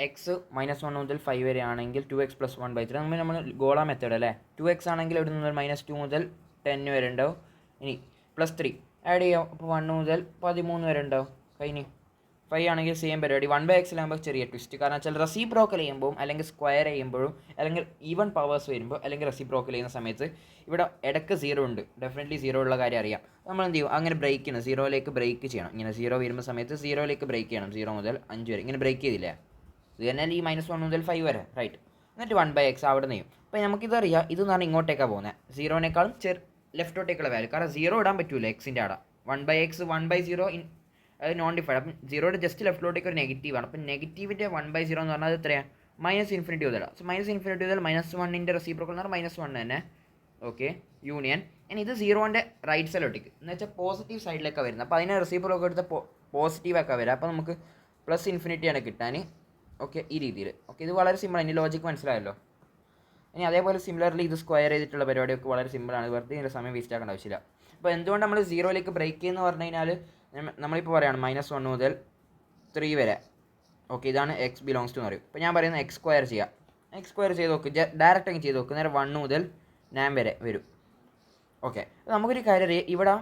X -1 മുതൽ 5 വരെ ആണെങ്കിൽ 2x + 1/3 നമ്മൾ ഗോള മെത്തേഡ് അല്ലേ. 2x ആണെങ്കിൽ ഇവിടെ നിന്ന് -2 മുതൽ 10 വരെ ഉണ്ടാവും. ഇനി +3 ആഡ് ചെയ്യാം, അപ്പോൾ 1 മുതൽ 13 വരെ ഉണ്ടാവും. കഴിഞ്ഞ് 5 ആണെങ്കിൽ സെയിം പരിപാടി. 1/x ചെറിയ ട്വിസ്റ്റ്, കാരണം വെച്ചാൽ റെസിപ്രോക്കൽ ചെയ്യുമ്പോൾ അല്ലെങ്കിൽ സ്ക്വയർ ചെയ്യുമ്പോഴും അല്ലെങ്കിൽ ഈവൻ പവേഴ്സ് വരുമ്പോൾ അല്ലെങ്കിൽ റെസിപ്രോക്കൽ ചെയ്യുന്ന സമയത്ത് ഇവിടെ ഇടയ്ക്ക് 0 ഉണ്ട്. ഡെഫിനറ്റ്ലി 0 ഉള്ള കാര്യം അറിയാം. നമ്മൾ എന്ത് ചെയ്യും, അങ്ങനെ ബ്രേക്ക് ചെയ്യണം, 0ലേക്ക് ബ്രേക്ക് ചെയ്യണം. ഇങ്ങനെ 0 വരുമ്പോൾ സമയത്ത് 0ലേക്ക് ബ്രേക്ക് ചെയ്യണം. 0 മുതൽ 5 വരെ ഇങ്ങനെ ബ്രേക്ക് ചെയ്തില്ലേ, ഇത് തന്നെ ഈ -1 മുതൽ 5 വരെ, റൈറ്റ്. എന്നിട്ട് 1/x അവിടെ നെയ്യും. അപ്പോൾ നമുക്കിതറിയാം, ഇതെന്ന് പറഞ്ഞാൽ ഇങ്ങോട്ടേക്കാണ് പോകുന്നത്, 0നേക്കാളും ലെഫ്റ്റോട്ടേക്കുള്ള വാല്യൂ. കാരണം 0 ഇടാൻ പറ്റൂല എക്സിൻ്റെ അവിടെ. 1/x 1/0 അത് നോൺ ഡിഫൈഡ്. അപ്പം 0യുടെ ജസ്റ്റ് ലെഫ്റ്റിലോട്ടേക്ക് ഒരു നെഗറ്റീവാണ്. അപ്പം നെഗറ്റീവിൻ്റെ 1/0 എന്ന് പറഞ്ഞാൽ അത് എത്രയാണ്, -∞ മുതലാണ്. സോ -∞ മുതൽ -1ൻ്റെ റെസിപ്രോക്കൽ എന്ന് പറഞ്ഞാൽ -1 തന്നെ. Okay, union. ഇനി ഇത് 0ൻ്റെ റൈറ്റ് സൈഡിലോട്ടേക്ക് എന്ന് വെച്ചാൽ പോസിറ്റീവ് സൈഡിലേക്കാണ് വരുന്നത്. അപ്പോൾ അതിനെ റെസിപ്രോക്കൽ എടുത്ത് പോസിറ്റീവാക്കാൻ വരിക. അപ്പോൾ നമുക്ക് +∞ ആണ് കിട്ടാൻ. ഓക്കെ, ഈ രീതിയിൽ. ഓക്കെ, ഇത് വളരെ സിമ്പിൾ. അതിൻ്റെ ലോജിക്ക് മനസ്സിലായല്ലോ. ഇനി അതേപോലെ സിമിലർലി ഇത് സ്ക്വയർ ചെയ്തിട്ടുള്ള പരിപാടിയൊക്കെ വളരെ സിമ്പിളാണ്. വെറുതെ ഇതിൻ്റെ സമയം വേസ്റ്റ് ആക്കേണ്ട ആവശ്യമില്ല. അപ്പോൾ എന്തുകൊണ്ട് നമ്മൾ 0ലേക്ക് ബ്രേക്ക് ചെയ്യുന്നു പറഞ്ഞു കഴിഞ്ഞാൽ, നമ്മളിപ്പോൾ പറയുകയാണ് -1 മുതൽ 3 വരെ. ഓക്കെ, ഇതാണ് x ബിലോങ്സ് ടു എന്ന് പറയും. ഇപ്പോൾ ഞാൻ പറയുന്നത് x സ്ക്വയർ ചെയ്യാം. x സ്ക്വയർ ചെയ്ത് നോക്ക്, ഡയറക്റ്റ് അങ്ങ് ചെയ്ത് നോക്ക്, നേരെ 1 മുതൽ 9 വരെ വരും. ഓക്കെ, നമുക്കൊരു കാര്യം അറിയാം, ഇവിടെ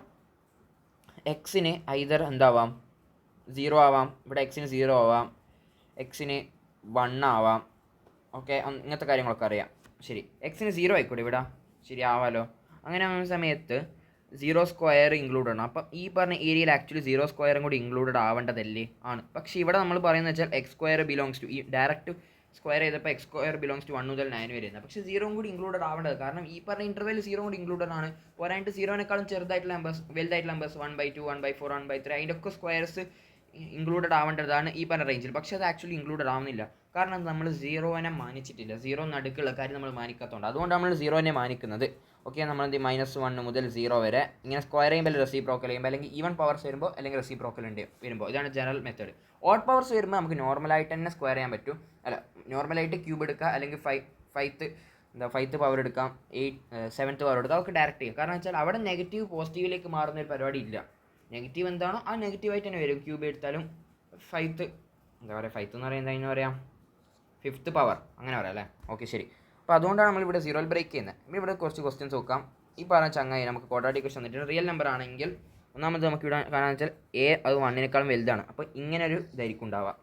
എക്സിന് ഐദർ എന്താവാം, 0 ആവാം, ഇവിടെ എക്സിന് 0 ആവാം, എക്സിന് 1 ആവാം. ഓക്കെ, ഇങ്ങനത്തെ കാര്യങ്ങളൊക്കെ അറിയാം. ശരി, എക്സിന് 0 ആയിക്കോട്ടെ ഇവിടെ, ശരി ആവാമല്ലോ. അങ്ങനെ ആകുന്ന സമയത്ത് 0 സ്ക്വയർ ഇൻക്ലൂഡ് ആണ്. അപ്പം ഈ പറഞ്ഞ ഏരിയയിൽ ആക്ച്വലി 0 സ്ക്വയറും കൂടി ഇൻക്ലൂഡഡ് ആവേണ്ടതല്ലേ, ആണ്. പക്ഷേ ഇവിടെ നമ്മൾ പറയുന്നത് വെച്ചാൽ x സ്ക്വയർ ബിലോങ്സ് ടു, ഈ ഡയറക്റ്റ് സ്ക്വയർ ചെയ്തപ്പോൾ x സ്ക്വയർ ബിലോങ്സ് ടു 1 മുതൽ 9 വരെ ഇരുന്നത്. പക്ഷേ 0 കൂടി ഇൻക്ലൂഡഡ് ആവേണ്ടത്, കാരണം ഈ പറഞ്ഞ ഇൻ്റർവെൽ 0 കൂടി ഇൻക്ലൂഡഡ് ആണ്. പോരായിട്ട് 0നേക്കാളും ചെറുതായിട്ടുള്ള നമ്പേഴ്സ്, വലുതായിട്ടുള്ള നമ്പേഴ്സ് 1/2 1/4 1/3 അതിൻ്റെ ഒക്കെ സ്ക്വയർസ് ഇൻക്ലൂഡഡ് ആവേണ്ടതാണ് ഈ പറഞ്ഞ റേഞ്ചിൽ. പക്ഷേ അത് ആക്ച്വലി ഇൻക്ലൂഡഡ് ആവുന്നില്ല, കാരണം നമ്മൾ 0നെ മാനിച്ചിട്ടില്ല. 0 നടുക്കുള്ള കാര്യം നമ്മൾ മാനിക്കാത്തതുകൊണ്ട്, അതുകൊണ്ട് നമ്മൾ 0നെ മാനിക്കുന്നത്. ഓക്കെ, നമ്മൾ എന്ത് -1 മുതൽ 0 വരെ ഇങ്ങനെ സ്ക്വയർ ചെയ്യുമ്പോൾ റെസിപ്രോക്കൽ ചെയ്യുമ്പോൾ, അല്ലെങ്കിൽ ഈവൻ പവേഴ്സ് വരുമ്പോൾ അല്ലെങ്കിൽ റെസിപ്രോക്കൽ വരുമ്പോൾ, ഇതാണ് ജനറൽ മെത്തേഡ്. ഓഡ് പവേഴ്സ് വരുമ്പോൾ നമുക്ക് നോർമലായിട്ട് തന്നെ സ്ക്വയർ ചെയ്യാൻ പറ്റും. അല്ല, നോർമലായിട്ട് ക്യൂബ് എടുക്കുക, അല്ലെങ്കിൽ ഫൈത്ത് പവർ എടുക്കാം, 7th പവർ എടുക്കാം, അതൊക്കെ ഡയറക്റ്റ് ചെയ്യും. കാരണം വെച്ചാൽ അവിടെ നെഗറ്റീവ് പോസിറ്റീവിലേക്ക് മാറുന്ന ഒരു പരിപാടി ഇല്ല. നെഗറ്റീവ് എന്താണോ ആ നെഗറ്റീവായിട്ട് തന്നെ വരും. ക്യൂബ് എടുത്താലും ഫൈത്ത് എന്ന് പറയുന്നത് അതിന് പറയാം 5th പവർ, അങ്ങനെ പറയാം അല്ലേ. ഓക്കെ, ശരി. അപ്പോൾ അതുകൊണ്ടാണ് നമ്മളിവിടെ 0ൽ ബ്രേക്ക് ചെയ്യുന്നത്. ഇവിടെ കുറച്ച് ക്വസ്റ്റ്യൻസ് നോക്കാം. ഈ പറഞ്ഞ ചങ്ങായി നമുക്ക് ക്വാഡ്രാറ്റിക് ഇക്വേഷൻ തന്നിട്ട് റിയൽ നമ്പർ ആണെങ്കിൽ, ഒന്നാമത് നമുക്ക് ഇവിടെ കാണാൻ വെച്ചാൽ അത് 1നേക്കാളും വലുതാണ്. അപ്പോൾ ഇങ്ങനെ ഒരു ഇതായിരിക്കും ഉണ്ടാവുക.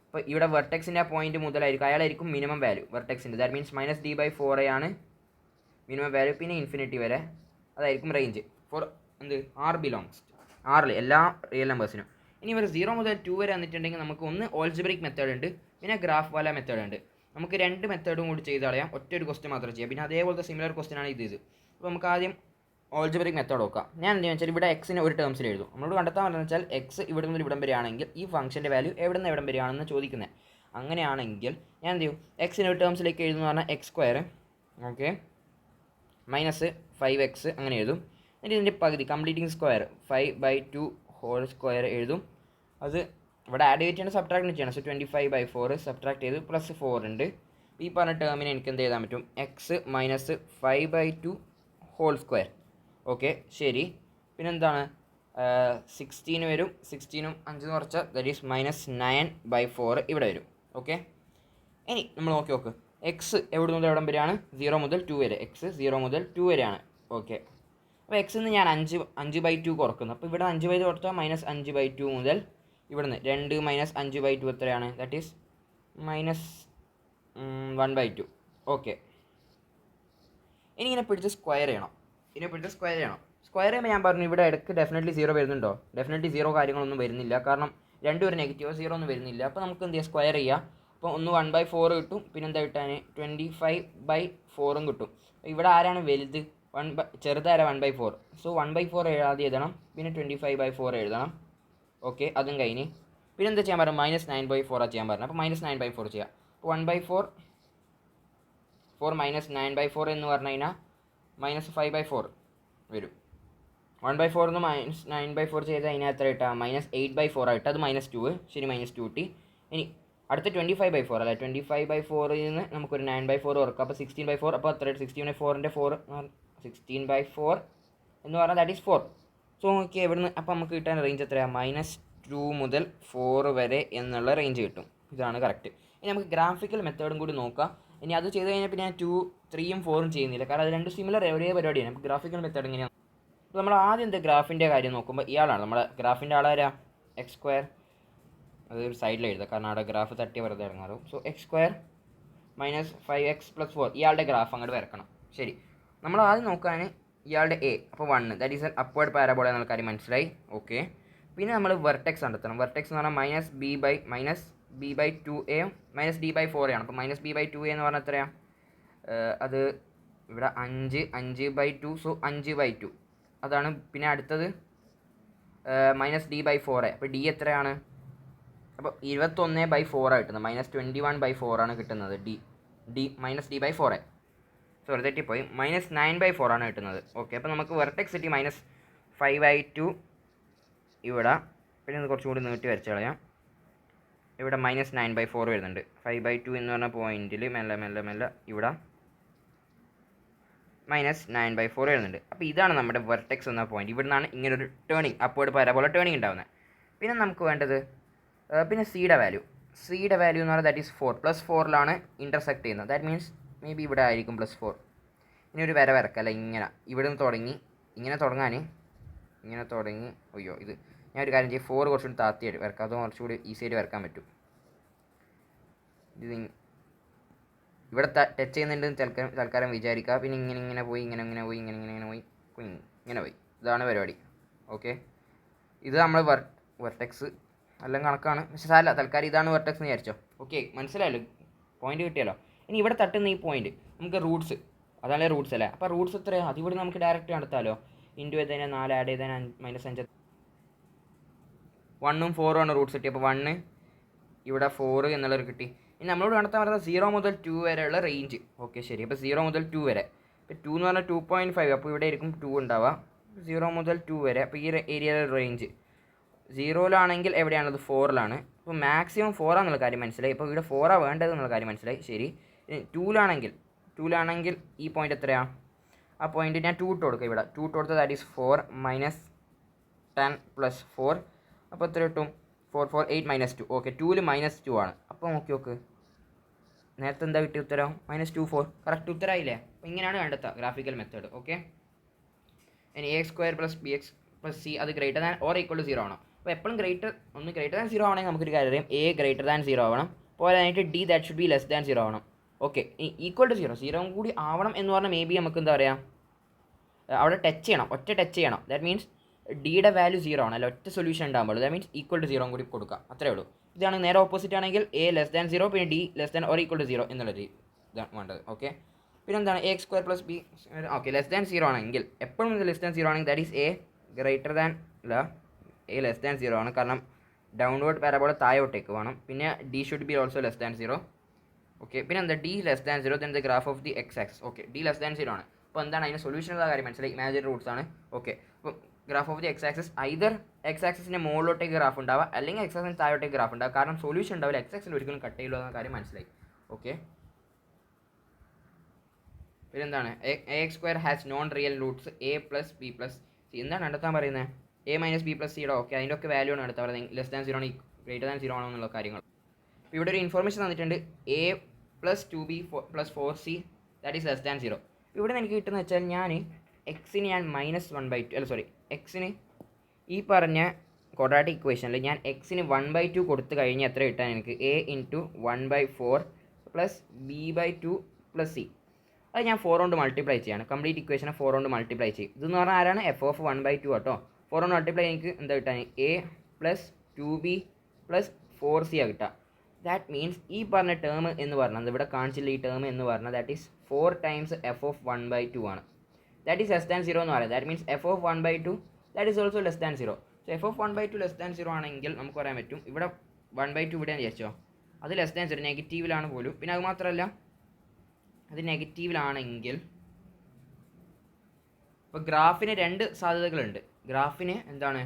അപ്പോൾ ഇവിടെ വെർട്ടെക്സിൻ്റെ ആ പോയിന്റ് മുതലായിരിക്കും, അയാളായിരിക്കും മിനിമം വാല്യൂ വെർട്ടെക്സിൻ്റെ. ദാറ്റ് മീൻസ് -d/4 ആണ് മിനിമം വാല്യൂ. പിന്നെ ഇൻഫിനിറ്റി വരെ അതായിരിക്കും റേഞ്ച് ഫോർ എന്ത് ആർ ബിലോങ്സ് ആറിൽ എല്ലാ റിയൽ നമ്പേഴ്സിനും. ഇനി ഒരു 0 മുതൽ 2 വരെ വന്നിട്ടുണ്ടെങ്കിൽ നമുക്ക് ഒന്ന് ഓൾജിബ്രിക് മെത്തേഡ് ഉണ്ട്, പിന്നെ ഗ്രാഫ് വാല മെത്തേഡ് ഉണ്ട്. നമുക്ക് 2 മെത്തേഡും കൂടി ചെയ്ത് കളയാം, ഒറ്റ ഒരു ക്വസ്റ്റ്യൻ മാത്രം ചെയ്യാം. പിന്നെ അതേപോലത്തെ സിമിലർ ക്വസ്റ്റ്യൻ ആണ് ഇത്. അപ്പോൾ നമുക്ക് ആദ്യം ഓൾജിബ്രിക് മെത്തേഡ് നോക്കാം. ഞാൻ എന്താണെന്ന് വെച്ചാൽ ഇവിടെ എക്സിന് ഒരു ടേംസിൽ എഴുതും. നമ്മളോട് കണ്ടെത്താൻ പറഞ്ഞാൽ വെച്ചാൽ എക്സ് ഇവിടെ നിന്ന് ഇവിടം വരെ ആണെങ്കിൽ ഈ ഫംഗ്ഷൻ്റെ വാല്യൂ എവിടെ നിന്ന് എവിടം വരെയാണെന്ന് ചോദിക്കുന്നത്. അങ്ങനെയാണെങ്കിൽ ഞാൻ എന്ത് ചെയ്യും, എക്സിന് ഒരു ടേംസിലേക്ക് എഴുതുന്ന പറഞ്ഞാൽ x സ്ക്വയർ, ഓക്കെ, -5x അങ്ങനെ എഴുതും. എന്നിട്ട് ഇതിൻ്റെ പകുതി കംപ്ലീറ്റിംഗ് സ്ക്വയർ 5/2 ഹോൾ സ്ക്വയർ എഴുതും. അത് ഇവിടെ ആഡ് ചെയ്തിട്ടാണ് സബ്ട്രാക്ട് ചെയ്യണം. സോ 25/4 സബ്ട്രാക്ട് ചെയ്ത് +4 ഉണ്ട്. ഈ പറഞ്ഞ ടേമിന് എനിക്ക് എന്ത് ചെയ്താൻ പറ്റും, x -5/2 ഹോൾ സ്ക്വയർ. ഓക്കെ, ശരി. പിന്നെന്താണ് 16 വരും. 16ഉം 5 കുറച്ചാൽ ദറ്റ് ഈസ് -9/4 ഇവിടെ വരും. ഓക്കെ, ഇനി നമ്മൾ നോക്ക്, എക്സ് എവിടെ മുതൽ എവിടം വരെയാണ്, 0 മുതൽ 2 വരെ. എക്സ് 0 മുതൽ 2 വരെയാണ്. ഓക്കെ, അപ്പോൾ എക്സിൽ നിന്ന് ഞാൻ 5/2 കുറക്കുന്നു. അപ്പോൾ ഇവിടെ 5/2 കൊടുത്താൽ -5/2 മുതൽ ഇവിടുന്ന് 2 -5/2 എത്രയാണ്, ദാറ്റ് ഈസ് -1/2. ഓക്കെ, ഇനി ഇങ്ങനെ പിടിച്ച് സ്ക്വയർ ചെയ്യണം. സ്ക്വയർ ചെയ്യുമ്പോൾ ഞാൻ പറഞ്ഞു ഇവിടെ ഇടയ്ക്ക് ഡെഫിനറ്റ്ലി 0 വരുന്നുണ്ടോ, ഡെഫിനറ്റ്ലി 0 കാര്യങ്ങളൊന്നും വരുന്നില്ല, കാരണം രണ്ടും ഒരു നെഗറ്റീവ്, 0 ഒന്നും വരുന്നില്ല. അപ്പോൾ നമുക്ക് എന്ത് ചെയ്യാം, സ്ക്വയർ ചെയ്യുക. അപ്പോൾ ഒന്ന് 1/4 കിട്ടും, പിന്നെ എന്താ കിട്ടാൻ 25/4 കിട്ടും. ഇവിടെ ആരാണ് വലുത്, ചെറുതാര 1/4. സോ 1/4 ആദ്യം എഴുതണം, പിന്നെ 25/4 എഴുതണം. ഓക്കെ, അതും കഴിഞ്ഞ് പിന്നെ എന്താ ചെയ്യാൻ പറഞ്ഞു, -9/4 ചെയ്യാൻ പറഞ്ഞു. അപ്പോൾ -9/4 ചെയ്യാം. അപ്പോൾ 1/4 -9/4 എന്ന് പറഞ്ഞു കഴിഞ്ഞാൽ -5/4 വരും. 1/4 -9/4 ചെയ്താൽ അതിന് എത്ര കിട്ടുക, -8/4 ആയിട്ട്, അത് -2. ശരി, -2 കിട്ടി. ഇനി അടുത്ത 25/4 അല്ലേ, 25/4 നിന്ന് നമുക്കൊരു 9/4 ഓർക്കാം. അപ്പോൾ 16/4, അപ്പോൾ എത്ര 16/4ൻ്റെ 4 16/4 എന്ന് പറഞ്ഞാൽ ദാറ്റ് ഈസ് 4. സോ നോക്കിയാൽ ഇവിടുന്ന് അപ്പോൾ നമുക്ക് കിട്ടാൻ റേഞ്ച് എത്രയാണ്, -2 മുതൽ 4 വരെ എന്നുള്ള റേഞ്ച് കിട്ടും. ഇതാണ് കറക്റ്റ്. ഇനി നമുക്ക് ഗ്രാഫിക്കൽ മെത്തേഡും കൂടി നോക്കാം. ഇനി അത് ചെയ്ത് കഴിഞ്ഞാൽ പിന്നെ ഞാൻ 2, 3, 4 ചെയ്യുന്നില്ല, കാരണം അത് രണ്ട് സിമിലർ ഒരേ പരിപാടിയാണ്. നമുക്ക് ഗ്രാഫിക്കൽ മെത്തേഡ് എങ്ങനെയാണ്? അപ്പോൾ നമ്മൾ ആദ്യം ഗ്രാഫിൻ്റെ കാര്യം നോക്കുമ്പോൾ ഇയാളാണ് നമ്മുടെ ഗ്രാഫിൻ്റെ ആളാരാ, x². അത് ഒരു സൈഡിൽ എഴുതുക, കാരണം അവിടെ ഗ്രാഫ് തട്ടി വെറുതെ ഇറങ്ങാറും. സോ x² മൈനസ് 5x + 4 ഇയാളുടെ ഗ്രാഫ് അങ്ങോട്ട് വരക്കണം. ശരി, നമ്മൾ ആദ്യം നോക്കാൻ ഇയാളുടെ എ, അപ്പോൾ 1, that is N upward parabola എന്നുള്ള കാര്യം മനസ്സിലായി. ഓക്കെ, പിന്നെ നമ്മൾ വെർട്ടെക്സ് കണ്ടെത്തണം. വെർട്ടെക്സ് എന്ന് പറഞ്ഞാൽ -b/2a -d/4 ആണ്. അപ്പോൾ -b/2a എന്ന് പറഞ്ഞാൽ എത്രയാണ്? അത് ഇവിടെ 5/2, സോ 5/2 അതാണ്. പിന്നെ അടുത്തത് -d/4. അപ്പോൾ d എത്രയാണ്? അപ്പോൾ 21/4 കിട്ടുന്നത്, -21/4 ആണ് കിട്ടുന്നത്. -d/4 സോറി തെറ്റിപ്പോയി, -9/4 ആണ് കിട്ടുന്നത്. ഓക്കെ, അപ്പോൾ നമുക്ക് വെർട്ടെക്സ് കിട്ടി -5/2 ഇവിടെ. പിന്നെ ഇത് കുറച്ചും കൂടി നീട്ടി വരച്ച് കളയാം. ഇവിടെ -9/4 വരുന്നുണ്ട്. 5/2 എന്ന് പറഞ്ഞ പോയിന്റിൽ മെല്ലെ ഇവിടെ -9/4 വരുന്നുണ്ട്. അപ്പോൾ ഇതാണ് നമ്മുടെ വെർട്ടെക്സ് എന്ന പോയിന്റ്. ഇവിടെ നിന്നാണ് ഇങ്ങനൊരു ടേണിങ്, അപ്വേർഡ് പാരബോള ടേണിങ് ഉണ്ടാകുന്നത്. പിന്നെ നമുക്ക് വേണ്ടത് പിന്നെ സിയുടെ വാല്യൂ എന്ന് പറഞ്ഞാൽ ദാറ്റ് ഈസ് 4. +4ലാണ് ഇൻ്റർസെക്ട് ചെയ്യുന്നത്. ദാറ്റ് മീൻസ് മേ ബി ഇവിടെ ആയിരിക്കും +4. ഇനി ഒരു വര വരക്കല്ല, ഇങ്ങനെ ഇവിടെ നിന്ന് തുടങ്ങി ഇങ്ങനെ തുടങ്ങി അയ്യോ, ഇത് ഞാൻ ഒരു കാര്യം ചെയ്യും, 4 കുറച്ചുകൂടി താത്തിയായിട്ട് വരക്കാം, അത് കുറച്ചുകൂടി ഈസി ആയിട്ട് വരക്കാൻ പറ്റും. ഇത് ഇവിടെ ടച്ച് ചെയ്യുന്നുണ്ട് തൽക്കാലം വിചാരിക്കുക. പിന്നെ ഇങ്ങനെ പോയി ഇങ്ങനെ പോയി. ഇതാണ് പരിപാടി. ഓക്കെ, ഇത് നമ്മൾ വെർട്ടെക്സ് എല്ലാം കണക്കാണ്, പക്ഷേ സാരമില്ല, തൽക്കാലം ഇതാണ് വെർട്ടെക്സ് എന്ന് വിചാരിച്ചോ. ഓക്കെ, മനസ്സിലായല്ലോ, പോയിന്റ് കിട്ടിയല്ലോ. ഇനി ഇവിടെ തട്ടുന്ന ഈ പോയിന്റ് നമുക്ക് റൂട്ട്സ്, അതല്ലേ റൂട്ട്സ് അല്ലേ? അപ്പോൾ റൂട്ട്സ് എത്രയാണ്? അതിവിടെ നമുക്ക് ഡയറക്റ്റ് കണ്ടെത്താമല്ലോ. ഇൻറ്റു ചെയ്തതിന് 4 ആഡ് ചെയ്തതിന് -5 1ഉം 4ഉം ആണ് റൂട്ട്സ് കിട്ടി. അപ്പോൾ 1 ഇവിടെ 4 എന്നുള്ളൊരു കിട്ടി. ഇനി നമ്മളോട് കണ്ടെത്താൻ പറയുന്നത് 0 മുതൽ 2 വരെയുള്ള റേഞ്ച്. ഓക്കെ ശരി, അപ്പോൾ 0 മുതൽ 2 വരെ. ഇപ്പോൾ 2 എന്ന് പറഞ്ഞാൽ 2.5, അപ്പോൾ ഇവിടെ ആയിരിക്കും 2 ഉണ്ടാവുക. 0 മുതൽ 2 വരെ, അപ്പോൾ ഈ ഏരിയയിലെ റേഞ്ച് 0ലാണെങ്കിൽ എവിടെയാണത്? 4ലാണ്. അപ്പോൾ മാക്സിമം 4 എന്നുള്ള കാര്യം മനസ്സിലായി. ഇപ്പോൾ ഇവിടെ 4 വേണ്ടത് എന്നുള്ള കാര്യം മനസ്സിലായി. ശരി, 2ലാണെങ്കിൽ ഈ പോയിന്റ് എത്രയാണ്? ആ പോയിന്റ് ഞാൻ 2 ഇട്ട് കൊടുക്കുക. ഇവിടെ 2 ഇട്ട് കൊടുത്താൽ ദാറ്റ് ഈസ് 4 -10 + 4. അപ്പോൾ എത്ര കിട്ടും? 4 4 8 -2. ഓക്കെ, 2ൽ -2 ആണ്. അപ്പോൾ നോക്ക്, നേരത്തെ എന്താ കിട്ടിയ ഉത്തരം? -24. കറക്റ്റ് ഉത്തരമായില്ലേ? അപ്പോൾ ഇങ്ങനെയാണ് കണ്ടെത്തുക ഗ്രാഫിക്കൽ മെത്തേഡ്. ഓക്കെ, ഇനി a² + bx + c അത് > or = 0 ആണോ? അപ്പോൾ എപ്പോഴും ഒന്ന് > 0 ആണെങ്കിൽ നമുക്കൊരു കാര്യം അറിയാം, a > 0 ആവണം. പോരാനായിട്ട് d that should be <0 ആവണം. ഓക്കെ, = 0 കൂടി ആവണം എന്ന് പറഞ്ഞാൽ മേ ബി നമുക്ക് എന്താ പറയുക, അവിടെ ഒറ്റ ടച്ച് ചെയ്യണം. ദാറ്റ് മീൻസ് ഡിയുടെ വാല്യൂ 0 ആണ്, അല്ല ഒറ്റ സൊല്യൂഷൻ ഉണ്ടാകുമ്പോൾ. ദാറ്റ് മീൻസ് = 0 കൂടി കൊടുക്കുക, അത്രേ ഉള്ളൂ. ഇതാണ് നേരെ ഓപ്പോസിറ്റ് ആണെങ്കിൽ a <0 പിന്നെ d or = 0 എന്നുള്ളത് ഇതാണ് വേണ്ടത്. ഓക്കെ, പിന്നെ എന്താണ് a² + b. ഓക്കെ, <0 ആണെങ്കിൽ എപ്പോഴും <0 ആണെങ്കിൽ ദാറ്റ് ഈസ് a <0 ആണ്, കാരണം ഡൗൺവേർഡ് പാരബോള താഴോട്ടേക്ക് വേണം. പിന്നെ d should be also <0. Okay, പിന്നെ എന്താ d <0 then the graph of the x axis. Okay, d <0 ആണ്. അപ്പോൾ എന്താണ് അതിൻ്റെ സൊല്യൂഷൻ ഉള്ള കാര്യം മനസ്സിലായി, ഇമാജിനറി റൂട്ട്സ് ആണ്. ഓക്കെ, അപ്പോൾ graph of the x axis either x ആക്സിസിൻ്റെ മുകളിലോട്ടേക്ക് ഗ്രാഫ് ഉണ്ടാവുക, അല്ലെങ്കിൽ x ആക്സിന് താഴോട്ടേക്ക് ഗ്രാഫ് ഉണ്ടാവുക. കാരണം സൊല്യൂഷൻ ഉണ്ടാവില്ല, x ആക്സിൽ ഒരിക്കലും കട്ട് ചെയ്യില്ല എന്ന കാര്യം മനസ്സിലായി. ഓക്കെ, പിന്നെ എന്താണ് a² has known real Roots a + b + c. എന്താണ് കണ്ടെത്താൻ പറയുന്നത്? a - b + c. ഓക്കെ, അതിൻ്റെ ഒക്കെ വാല്യൂ ആണ് കണ്ടെത്താൻ പറയുന്നത്. <0 ആണ് > 0 ആണോ എന്നുള്ള കാര്യങ്ങൾ. ഇപ്പോൾ ഇവിടെ ഒരു ഇൻഫോർമേഷൻ തന്നിട്ടുണ്ട്, a + 2b + 4c that is <0. ഇവിടെ നിന്ന് എനിക്ക് കിട്ടുന്നത് വെച്ചാൽ ഞാൻ എക്സിന് ഈ പറഞ്ഞ ക്വാഡ്രാറ്റിക് ഇക്വേഷനിൽ ഞാൻ എക്സിന് 1/2 കൊടുത്തു കഴിഞ്ഞാൽ എത്ര കിട്ടാൻ എനിക്ക്? a × 1/4 + b/2 + c. അത് ഞാൻ 4 കൊണ്ട് മൾട്ടിപ്ലൈ ചെയ്യാണ്. കംപ്ലീറ്റ് ഇക്വേഷനെ 4 കൊണ്ട് മൾട്ടിപ്ലൈ ചെയ്യും. ഇതെന്ന് പറഞ്ഞാൽ ആരാണ്? f(1/2) കേട്ടോ. 4 കൊണ്ട് മൾട്ടിപ്ലൈ എനിക്ക് എന്താ കിട്ടാൻ? a + 2b + 4c ആണ് കിട്ടുക. ദാറ്റ് മീൻസ് ഈ പറഞ്ഞ ടേം എന്ന് പറഞ്ഞത് ഇവിടെ കാണിച്ചില്ല, ഈ ടേം എന്ന് പറഞ്ഞാൽ ദാറ്റ് ഈസ് 4 ടൈംസ് f(1/2) ആണ്. ദാറ്റ് ഈസ് <0 എന്ന് പറയുന്നത്. That means f(1/2) that is also <0. So f(1/2) <0 ആണെങ്കിൽ നമുക്ക് പറയാൻ പറ്റും, ഇവിടെ 1/2 ഇവിടെയാണ് വിചാരിച്ചോ, അത് <0 നെഗറ്റീവിലാണ് പോലും. പിന്നെ അത് മാത്രമല്ല, അത് നെഗറ്റീവിലാണെങ്കിൽ ഇപ്പോൾ ഗ്രാഫിന് 2 സാധ്യതകളുണ്ട്. ഗ്രാഫിന് എന്താണ്?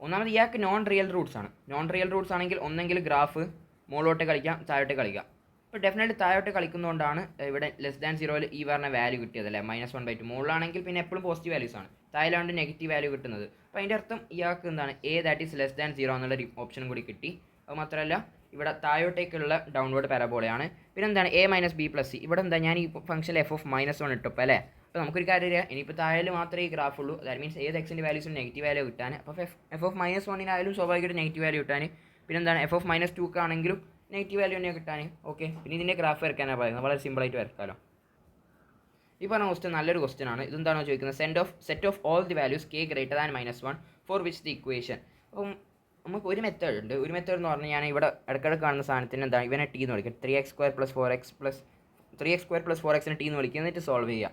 ഒന്നാമത് ഇയാൾക്ക് നോൺ റിയൽ റൂട്ട്സ് ആണ്. നോൺ റിയൽ റൂട്ട്സ് ആണെങ്കിൽ ഒന്നെങ്കിൽ ഗ്രാഫ് മുകളിലോട്ട് കളിക്കാം, താഴോട്ട് കളിക്കാം. ഇപ്പോൾ ഡെഫിനറ്റ്ലി താഴോട്ട് കളിക്കുന്നതുകൊണ്ടാണ് ഇവിടെ <0ൽ ഈ പറഞ്ഞ വാല്യൂ കിട്ടിയത് അല്ലേ, -1/2. മുകളിലാണെങ്കിൽ പിന്നെ എപ്പോഴും പോസിറ്റീവ് വാല്യൂസ് ആണ്, താഴെയാണ് നെഗറ്റീവ് വാല്യൂ കിട്ടുന്നത്. അപ്പോൾ അതിൻ്റെ അർത്ഥം ഇയാൾക്ക് എന്താണ്? a ദാറ്റ് ഈസ് <0 എന്നുള്ളൊരു ഓപ്ഷനും കൂടി കിട്ടി. അത് മാത്രമല്ല ഇവിടെ താഴോട്ടേക്കുള്ള ഡൗൺവേർഡ് പാരബോളയാണ്. പിന്നെ എന്താണ് A minus B plus C. ഇവിടെ എന്താ ഞാൻ ഈ ഫംഗ്ഷനിൽ f(-1) ഇട്ടപ്പോൾ അല്ലേ. അപ്പോൾ നമുക്കൊരു കാര്യമില്ല, ഇനിയിപ്പോൾ താഴെ മാത്രമേ ഈ ഗ്രാഫ് ഉള്ളൂ. ദാറ്റ് മീൻസ് ഏത് എക്സിൻ്റെ വാല്യൂസും നെഗറ്റീവ് വാല്യൂ കിട്ടാൻ. അപ്പോൾ f(-1) സ്വാഭാവികമായിട്ട് നെഗറ്റീവ് വാല്യൂ കിട്ടാൻ. പിന്നെ എന്താണ് f(-2) ആണെങ്കിലും നെഗറ്റീവ് വാല്യൂ തന്നെ കിട്ടാൻ. ഓക്കെ, പിന്നെ ഇതിൻ്റെ ഗ്രാഫ് വരയ്ക്കാനാണ് പറയുന്നത്. വളരെ സിമ്പിളായിട്ട് വരക്കാമല്ലോ. ഈ പറഞ്ഞ ക്വസ്റ്റ്യൻ നല്ലൊരു ക്വസ്റ്റ്യൻ ആണ്. ഇതെന്താണോ ചോദിക്കുന്നത്, set of all the values k > -1 for which the equation. അപ്പം നമുക്ക് ഒരു മെത്തേഡ് ഉണ്ട്. ഒരു മെത്തേഡ് എന്ന് പറഞ്ഞാൽ ഞാൻ ഇവിടെ ഇടയ്ക്കിടെ കാണുന്ന സാധനത്തിന് എന്താണ് ഇവനെ ടി എന്ന് വിളിക്കുക. 3x² + 4x ടി എന്ന് വിളിക്കുക. എന്നിട്ട് സോൾവ് ചെയ്യുക.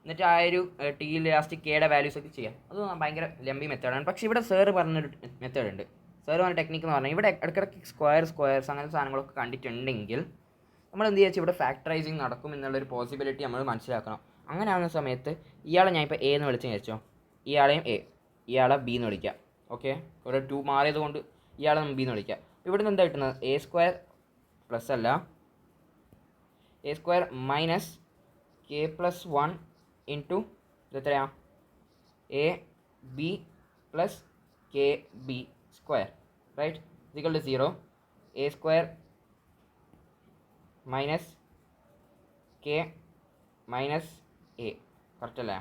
എന്നിട്ട് ആ ഒരു ടിയിൽ ലാസ്റ്റ് കെയുടെ വാല്യൂസ് ഒക്കെ ചെയ്യാം. അത് ഭയങ്കര ലംബി മെത്തേഡാണ്. പക്ഷേ ഇവിടെ സാറ് പറഞ്ഞൊരു മെത്തേഡ് ഉണ്ട്. സാറ് പറഞ്ഞ ടെക്നിക്ക് എന്ന് പറഞ്ഞാൽ ഇവിടെ ഇടയ്ക്കിടയ്ക്ക് സ്ക്വയർസ് അങ്ങനത്തെ സാധനങ്ങളൊക്കെ കണ്ടിട്ടുണ്ടെങ്കിൽ നമ്മൾ എന്ത് ചെയ്യുക, ഇവിടെ ഫാക്ടറൈസിങ് നടക്കും എന്നുള്ളൊരു പോസിബിലിറ്റി നമ്മൾ മനസ്സിലാക്കണം. അങ്ങനെ ആവുന്ന സമയത്ത് ഇയാളെ ഞാൻ ഇപ്പോൾ എ എന്ന് വിളിച്ചു വിചാരിച്ചോ, ഇയാളെയും എ, ഇയാളെ ബി എന്ന് വിളിക്കുക. ഓക്കെ, ഒരു 2 മാറിയത് കൊണ്ട് ഇയാളെ ബി എന്ന് വിളിക്കുക. ഇവിടെ നിന്ന് എന്താ കിട്ടുന്നത്, a² പ്ലസ് അല്ല a² മൈനസ് k+1 ഇൻറ്റു ഇതെത്രയാണ് A B plus kb², right, = 0. a² minus K minus A. Correct അല്ലേ?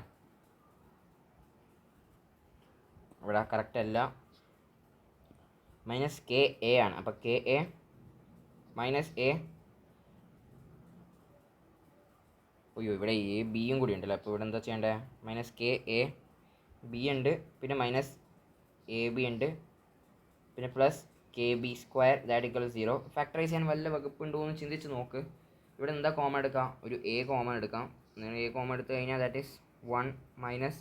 ഇവിടെ കറക്റ്റ് അല്ല, മൈനസ് കെ എ ആണ്. അപ്പോൾ കെ എ മൈനസ് എ, അയ്യോ ഇവിടെ എ ബിയും കൂടി ഉണ്ടല്ലോ. അപ്പോൾ ഇവിടെ എന്താ ചെയ്യേണ്ടത്, മൈനസ് കെ എ ബി ഉണ്ട്, പിന്നെ മൈനസ് എ ബി ഉണ്ട്, പിന്നെ പ്ലസ് kb² = 0. ഫാക്ടറൈസ് ചെയ്യാൻ വല്ല വകുപ്പുണ്ടോ എന്ന് ചിന്തിച്ച് നോക്ക്. ഇവിടെ എന്താ കോമൺ എടുക്കാം, ഒരു എ കോമൺ എടുക്കാം. എ കോമൺ എടുത്തു കഴിഞ്ഞാൽ ദാറ്റ് ഈസ് 1 മൈനസ്,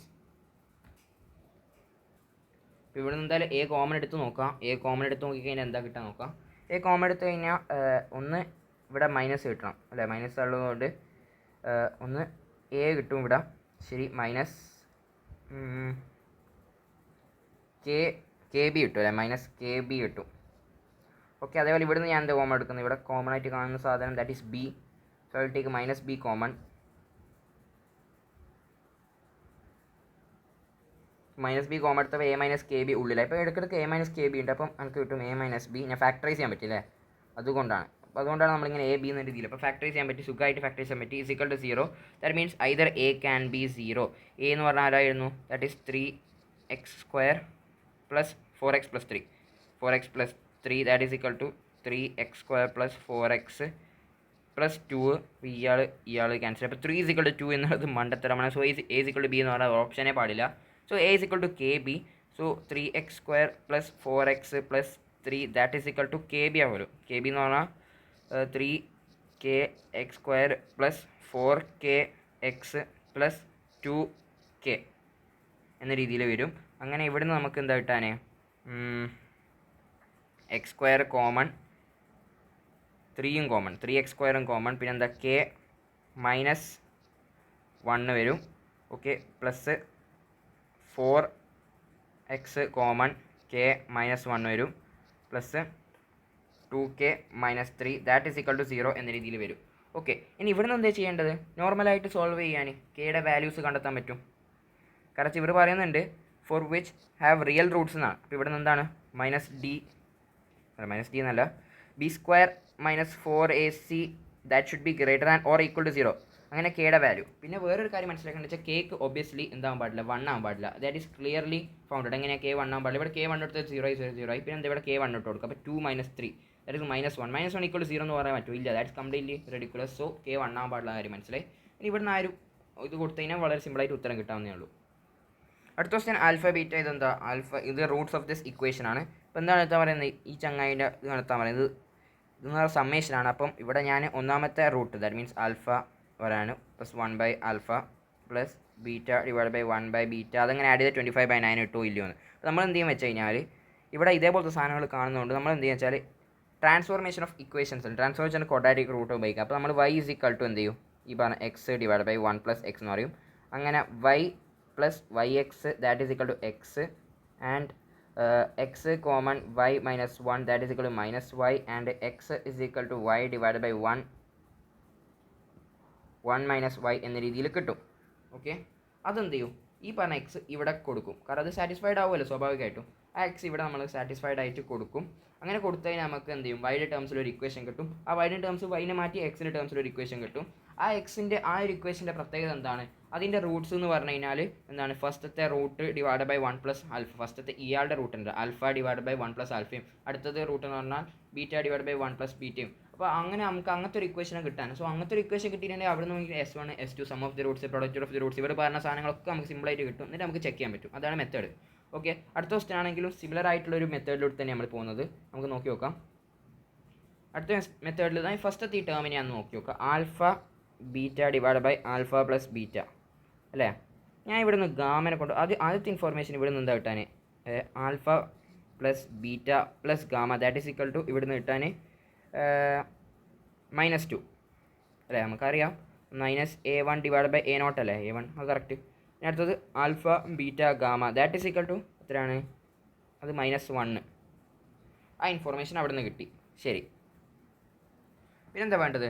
ഇപ്പോൾ ഇവിടെ നിന്ന് എന്തായാലും എ കോമൺ എടുത്ത് നോക്കാം. എ കോമൺ എടുത്ത് നോക്കിക്കഴിഞ്ഞാൽ എന്താ കിട്ടാൻ നോക്കാം. എ കോമൺ എടുത്തു കഴിഞ്ഞാൽ ഒന്ന് ഇവിടെ മൈനസ് കിട്ടണം അല്ലേ, മൈനസ് ഉള്ളതുകൊണ്ട് ഒന്ന് എ കിട്ടും ഇവിടെ. ശരി, മൈനസ് കെ ബി കിട്ടും അല്ലേ, മൈനസ് കെ ബി കിട്ടും. ഓക്കെ, അതേപോലെ ഇവിടെ നിന്ന് ഞാൻ എന്താ കോമൺ എടുക്കുന്നത്, ഇവിടെ കോമൺ ആയിട്ട് കാണുന്ന സാധനം that is B. So I will take minus B common. Minus B common എടുത്തപ്പോൾ എ മൈനസ് കെ ബി ഉള്ളിലായി. ഇപ്പോൾ ഇടയ്ക്കിടയ്ക്ക് എ മൈനസ് കെ ബി ഉണ്ട്. അപ്പം നമുക്ക് കിട്ടും എ മൈനസ് ബി. ഞാൻ ഫാക്ടറൈസ് ചെയ്യാൻ പറ്റില്ലേ, അതുകൊണ്ടാണ്. അപ്പോൾ അതുകൊണ്ടാണ് നമ്മളിങ്ങനെ എ ബി എന്ന രീതിയിൽ അപ്പോൾ ഫാക്ടറൈസ് ചെയ്യാൻ പറ്റി, സുഖമായിട്ട് ഫാക്ടറൈസ് ചെയ്യാൻ പറ്റി. = 0. That means either A can be 0. A എന്ന് പറഞ്ഞാൽ ആരായിരുന്നു, that is 3x² + 4x + 3. 4x + 3 that is = 3x² + 4x + 2. ഇയാൾ ക്യാൻസൽ. അപ്പോൾ 3 = 2 എന്നുള്ളത് മണ്ടത്തരമാണ്. സോ a = b എന്ന് പറഞ്ഞാൽ ഓപ്ഷനേ പാടില്ല. So a = kb. So 3x² + 4x + 3 that is equal to kb ആവുമല്ലോ. kb എന്ന് പറഞ്ഞാൽ 3kx² + 4kx + 2k എന്ന രീതിയിൽ വരും. അങ്ങനെ ഇവിടുന്ന് നമുക്ക് എന്താ കിട്ടാൻ, x² common, 3യും common, 3x² common, പിന്നെ എന്താ k - 1 വരും. Okay, plus 4x common, k - 1 വരും, പ്ലസ് 2k - 3 ദാറ്റ് ഈസ് = 0 എന്ന രീതിയിൽ വരും. ഓക്കെ, ഇനി ഇവിടെ നിന്ന് എന്താ ചെയ്യേണ്ടത്, നോർമലായിട്ട് സോൾവ് ചെയ്യാൻ കെയുടെ വാല്യൂസ് കണ്ടെത്താൻ പറ്റും. കറക്റ്റ് ഇവർ പറയുന്നുണ്ട് for which have real roots എന്നാണ്. അപ്പോൾ ഇവിടെ നിന്ന് എന്താണ് മൈനസ് ഡി എന്നല്ല, b² - 4ac that should be greater than or equal to 0. അങ്ങനെ കെയുടെ വാല്യൂ. പിന്നെ വേറൊരു കാര്യം മനസ്സിലാക്കേണ്ടത് വെച്ചാൽ കേക്ക് ഒബ്വിയസ്ലി എന്താകാൻ പാടില്ല, 1 ആകാൻ പാടില്ല. That is clearly founded. എങ്ങനെ k 1 ആകാൻ പാടില്ല. ഇവിടെ k 1 എടുത്ത് 0 0 0 ആയി. പിന്നെ എന്താ ഇവിടെ k 1 ഇട്ട് കൊടുക്കുക. അപ്പോൾ 2 - 3 ദാറ്റ് ഈസ് -1. -1 = 0 എന്ന് പറയാൻ പറ്റുമോ, ഇല്ല, that is completely ridiculous. So k 1 ആകാൻ പാടില്ല കാര്യം മനസ്സിലായി. ഇനി ഇവിടുന്ന് ആ ഒരു ഇത് കൊടുത്തു കഴിഞ്ഞാൽ വളരെ സിമ്പിളായിട്ട് ഉത്തരം കിട്ടാവുന്നേ ഉള്ളൂ. അടുത്ത ക്വസ്റ്റ്യൻ ആൽഫ ബീറ്റ. ഇതെന്താ ഇത് റൂട്ട്സ് ഓഫ് ദിസ് ഇക്വേഷൻ ആണ്. അപ്പോൾ എന്താണ് എടുത്താൽ പറയുന്നത്, ഈ ചങ്ങായിൻ്റെ ഇത് നടത്താൻ പറയുന്നത്, ഇതെന്ന് പറഞ്ഞാൽ സമ്മേഷനാണ്. അപ്പം ഇവിടെ ഞാൻ ഒന്നാമത്തെ റൂട്ട് ദാറ്റ് മീൻസ് ആൽഫ വരാനും പ്ലസ് 1/α പ്ലസ് ബീറ്റ / 1/β അതങ്ങനെ ആഡ് ചെയ്ത് 25/9 ഇട്ടോ ഇല്ലയോ എന്ന്. അപ്പോൾ നമ്മൾ എന്ത് ചെയ്യും വെച്ച് കഴിഞ്ഞാൽ ഇവിടെ ഇതേപോലത്തെ സാധനങ്ങൾ കാണുന്നതുകൊണ്ട് നമ്മൾ എന്ത് ചെയ്യുക വെച്ചാൽ ട്രാൻസ്ഫോർമേഷൻ ഓഫ് ഇക്വേഷൻസ് ഉണ്ട്. ട്രാൻസ്ഫോർമേഷൻ ക്വാഡ്രാറ്റിക് റൂട്ട് ഉപയോഗിക്കുക. അപ്പോൾ നമ്മൾ y = എന്ത് ചെയ്യും, ഈ പറഞ്ഞ x / 1 + x എന്ന് പറയും. അങ്ങനെ y + yx that is = x and x common y - 1 that is = -y and x is equal to y / 1 - y എന്ന രീതിയിൽ കിട്ടും. ഓക്കെ, അതെന്ത് ചെയ്യും, ഈ പറഞ്ഞ x ഇവിടെ കൊടുക്കും. കാരണം അത് സാറ്റിസ്ഫൈഡ് ആവുമല്ലോ സ്വാഭാവികമായിട്ടും. ആ എക്സ് ഇവിടെ നമ്മൾ സാറ്റിസ്ഫൈഡ് ആയിട്ട് കൊടുക്കും. അങ്ങനെ കൊടുത്തു കഴിഞ്ഞാൽ നമുക്ക് എന്ത് ചെയ്യും, വൈയുടെ ടേംസിൽ ഒരു ഇക്വേഷൻ കിട്ടും. ആ വൈയുടെ ടേംസ് വൈനെ മാറ്റി എക്സിൻ്റെ ടേംസിൽ ഒരു ഇക്വേഷൻ കിട്ടും. ആ എക്സിൻ്റെ ആ ഒരു ഇക്വേഷൻ്റെ പ്രത്യേകത എന്താണ്, അതിൻ്റെ റൂട്ട്സ് എന്ന് പറഞ്ഞു കഴിഞ്ഞാൽ എന്താണ്, ഫസ്റ്റത്തെ root divide by 1 plus alpha. ഫസ്റ്റത്തെ ഇയാളുടെ റൂട്ട് ഉണ്ട് ആൽഫ ഡിവൈഡ് ബൈ 1 പ്ലസ് ആൽഫയും, അടുത്തത് റൂട്ട് എന്ന് പറഞ്ഞാൽ ബീറ്റ ഡിവൈഡ് ബൈ 1 പ്ലസ് ബീറ്റയും. അപ്പോൾ അങ്ങനെ നമുക്ക് അങ്ങനത്തെ ഒരു ഇക്വേഷൻ കിട്ടാൻ, സോ അങ്ങനത്തെ ഒരു ഇക്വേഷൻ കിട്ടിയിട്ടുണ്ടെങ്കിൽ അവിടെ നിന്ന് നമുക്ക് S1 S2 sum of the roots product of the roots ഇവിടെ പറഞ്ഞ സാധനങ്ങളൊക്കെ നമുക്ക് സിമ്പിളായിട്ട് കിട്ടും. എന്നിട്ട് നമുക്ക് ചെക്ക് ചെയ്യാൻ പറ്റും. അതാണ് മെത്തേഡ്. ഓക്കെ, അടുത്ത ക്വസ്റ്റൻ ആണെങ്കിലും സിമിലർ ആയിട്ടുള്ള ഒരു മെത്തേഡിലൂടെ തന്നെ നമ്മൾ പോകുന്നത്. നമുക്ക് നോക്കി നോക്കാം. അടുത്ത മെത്തേഡിൽ ഫസ്റ്റത്തെ ഈ ടേമിനെ ഞാൻ നോക്കി നോക്കാം. Alpha beta divide by alpha plus beta അല്ലേ. ഞാൻ ഇവിടെ നിന്ന് ഗാമനെ കൊണ്ട് ആദ്യത്തെ ഇൻഫോർമേഷൻ ഇവിടെ നിന്ന് എന്താ കിട്ടാൻ, alpha plus beta plus gamma that is equal to ഇവിടെ നിന്ന് കിട്ടാൻ -2 അല്ലേ. നമുക്കറിയാം -A1 ഡിവൈഡ് ബൈ A0 അല്ലേ, A1 അത് കറക്റ്റ്. ഇനി അടുത്തത് alpha beta gamma that is equal to എത്രയാണ്, അത് -1. ആ ഇൻഫോർമേഷൻ അവിടെ നിന്ന് കിട്ടി. ശരി, പിന്നെന്താ വേണ്ടത്,